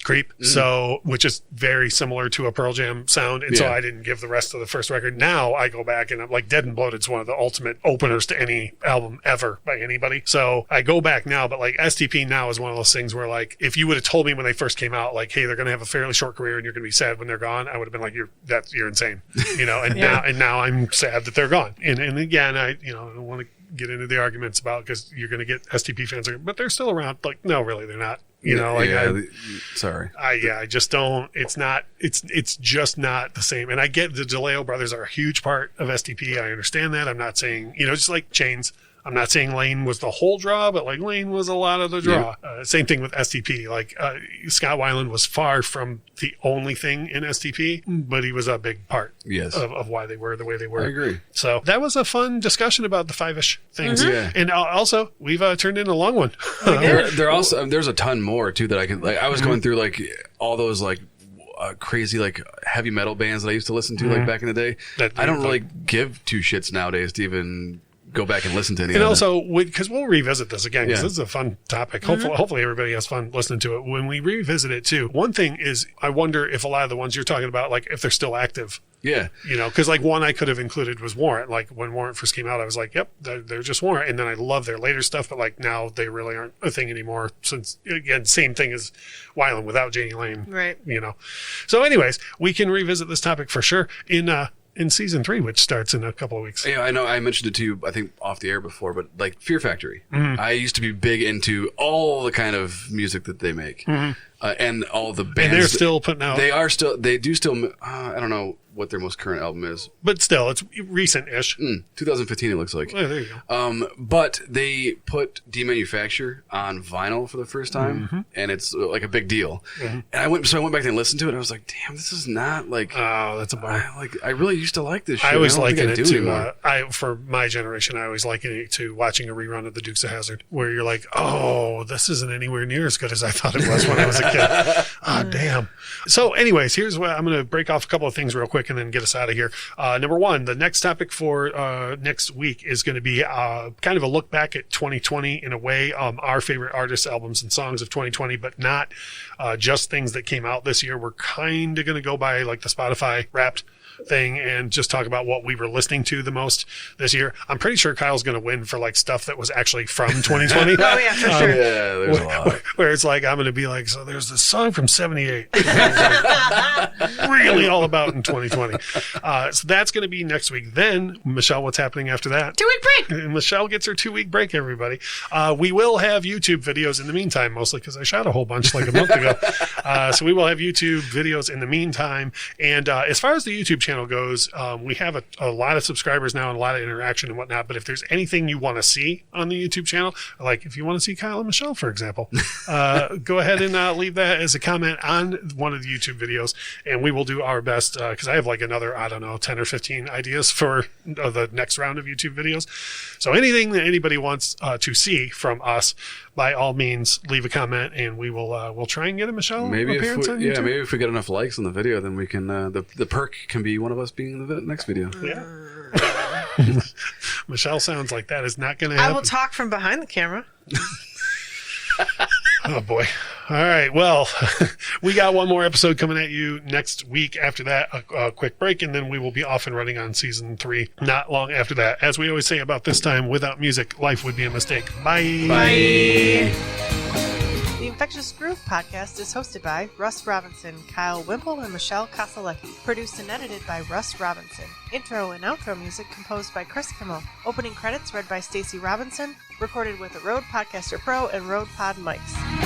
Creep, so which is very similar to a Pearl Jam sound. And so I didn't give the rest of the first record. Now I go back and I'm like, Dead and Bloated's one of the ultimate openers to any album ever by anybody. So I go back now, but like STP now is one of those things where like, if you would have told me when they first came out, like, hey, they're going to have a fairly short career and you're going to be sad when they're gone, I would have been like, you're insane, and now I'm sad that they're gone. And again, I don't want to get into the arguments about, because you're going to get STP fans, but they're still around. Like, no, really, they're not. Sorry. I just don't. It's just not the same. And I get the DeLeo brothers are a huge part of STP. I understand that. I'm not saying, just like Chains. I'm not saying Lane was the whole draw, but like Lane was a lot of the draw. Yeah. Same thing with STP. Like Scott Weiland was far from the only thing in STP, but he was a big part of why they were the way they were. I agree. So that was a fun discussion about the 5-ish things. Mm-hmm. Yeah. And also, we've turned in a long one. There's a ton more too that I can, like, I was going through like all those like crazy like heavy metal bands that I used to listen to like back in the day. I don't really give two shits nowadays to even go back and listen to any of it. And also, because we'll revisit this again, because this is a fun topic. Hopefully everybody has fun listening to it. When we revisit it too, one thing is, I wonder if a lot of the ones you're talking about, like if they're still active. Yeah. Because like one I could have included was Warrant. Like when Warrant first came out, I was like, yep, they're just Warrant. And then I love their later stuff, but like now they really aren't a thing anymore, since, again, same thing as Weiland without Janie Lane. Right. So anyways, we can revisit this topic for sure in season 3, which starts in a couple of weeks. Yeah, I know I mentioned it to you, I think, off the air before, but like Fear Factory. I used to be big into all the kind of music that they make. And all the bands. And they're still putting out. They do still, I don't know what their most current album is. But still, it's recent-ish. 2015 it looks like. Oh, there you go. But they put Demanufacture on vinyl for the first time, and it's like a big deal. And I went back and listened to it, and I was like, damn, this is not like... Oh, that's a bummer. I really used to like this shit. I always liken it to... for my generation, I always liken it to watching a rerun of The Dukes of Hazzard, where you're like, oh, this isn't anywhere near as good as I thought it was when I was a kid. Oh, damn. So anyways, here's what I'm going to break off a couple of things real quick and then get us out of here. Number one, the next topic for next week is going to be kind of a look back at 2020 in a way, our favorite artists, albums, and songs of 2020, but not just things that came out this year. We're kind of going to go by like the Spotify Wrapped thing and just talk about what we were listening to the most this year. I'm pretty sure Kyle's going to win for like stuff that was actually from 2020. Oh yeah, for sure. Yeah, there's a lot. Where it's like, I'm going to be like, so there's this song from 78. Really all about in 2020. So that's going to be next week. Then, Michelle, what's happening after that? 2-week break. Michelle gets her 2-week break, everybody. We will have YouTube videos in the meantime, mostly because I shot a whole bunch like a month ago. So we will have YouTube videos in the meantime. And as far as the YouTube channel goes, we have a lot of subscribers now and a lot of interaction and whatnot. But if there's anything you want to see on the YouTube channel, like if you want to see Kyle and Michelle, for example, go ahead and leave that as a comment on one of the YouTube videos, and we will do our best, because I have like another, 10 or 15 ideas for the next round of YouTube videos. So anything that anybody wants to see from us, by all means, leave a comment, and we will we'll try and get a Michelle appearance on YouTube. Yeah, maybe if we get enough likes on the video, then we can the perk can be one of us being in the next video. Yeah. Michelle sounds like that is not going to happen. I will talk from behind the camera. Oh boy. All right. Well, we got one more episode coming at you next week. After that, a quick break, and then we will be off and running on season 3 not long after that. As we always say about this time, without music, life would be a mistake. Bye. Bye. The Infectious Groove podcast is hosted by Russ Robinson, Kyle Wimple, and Michelle Kosalecki. Produced and edited by Russ Robinson. Intro and outro music composed by Chris Kimmel. Opening credits read by Stacey Robinson. Recorded with a Rode Podcaster Pro and Rode Pod mics.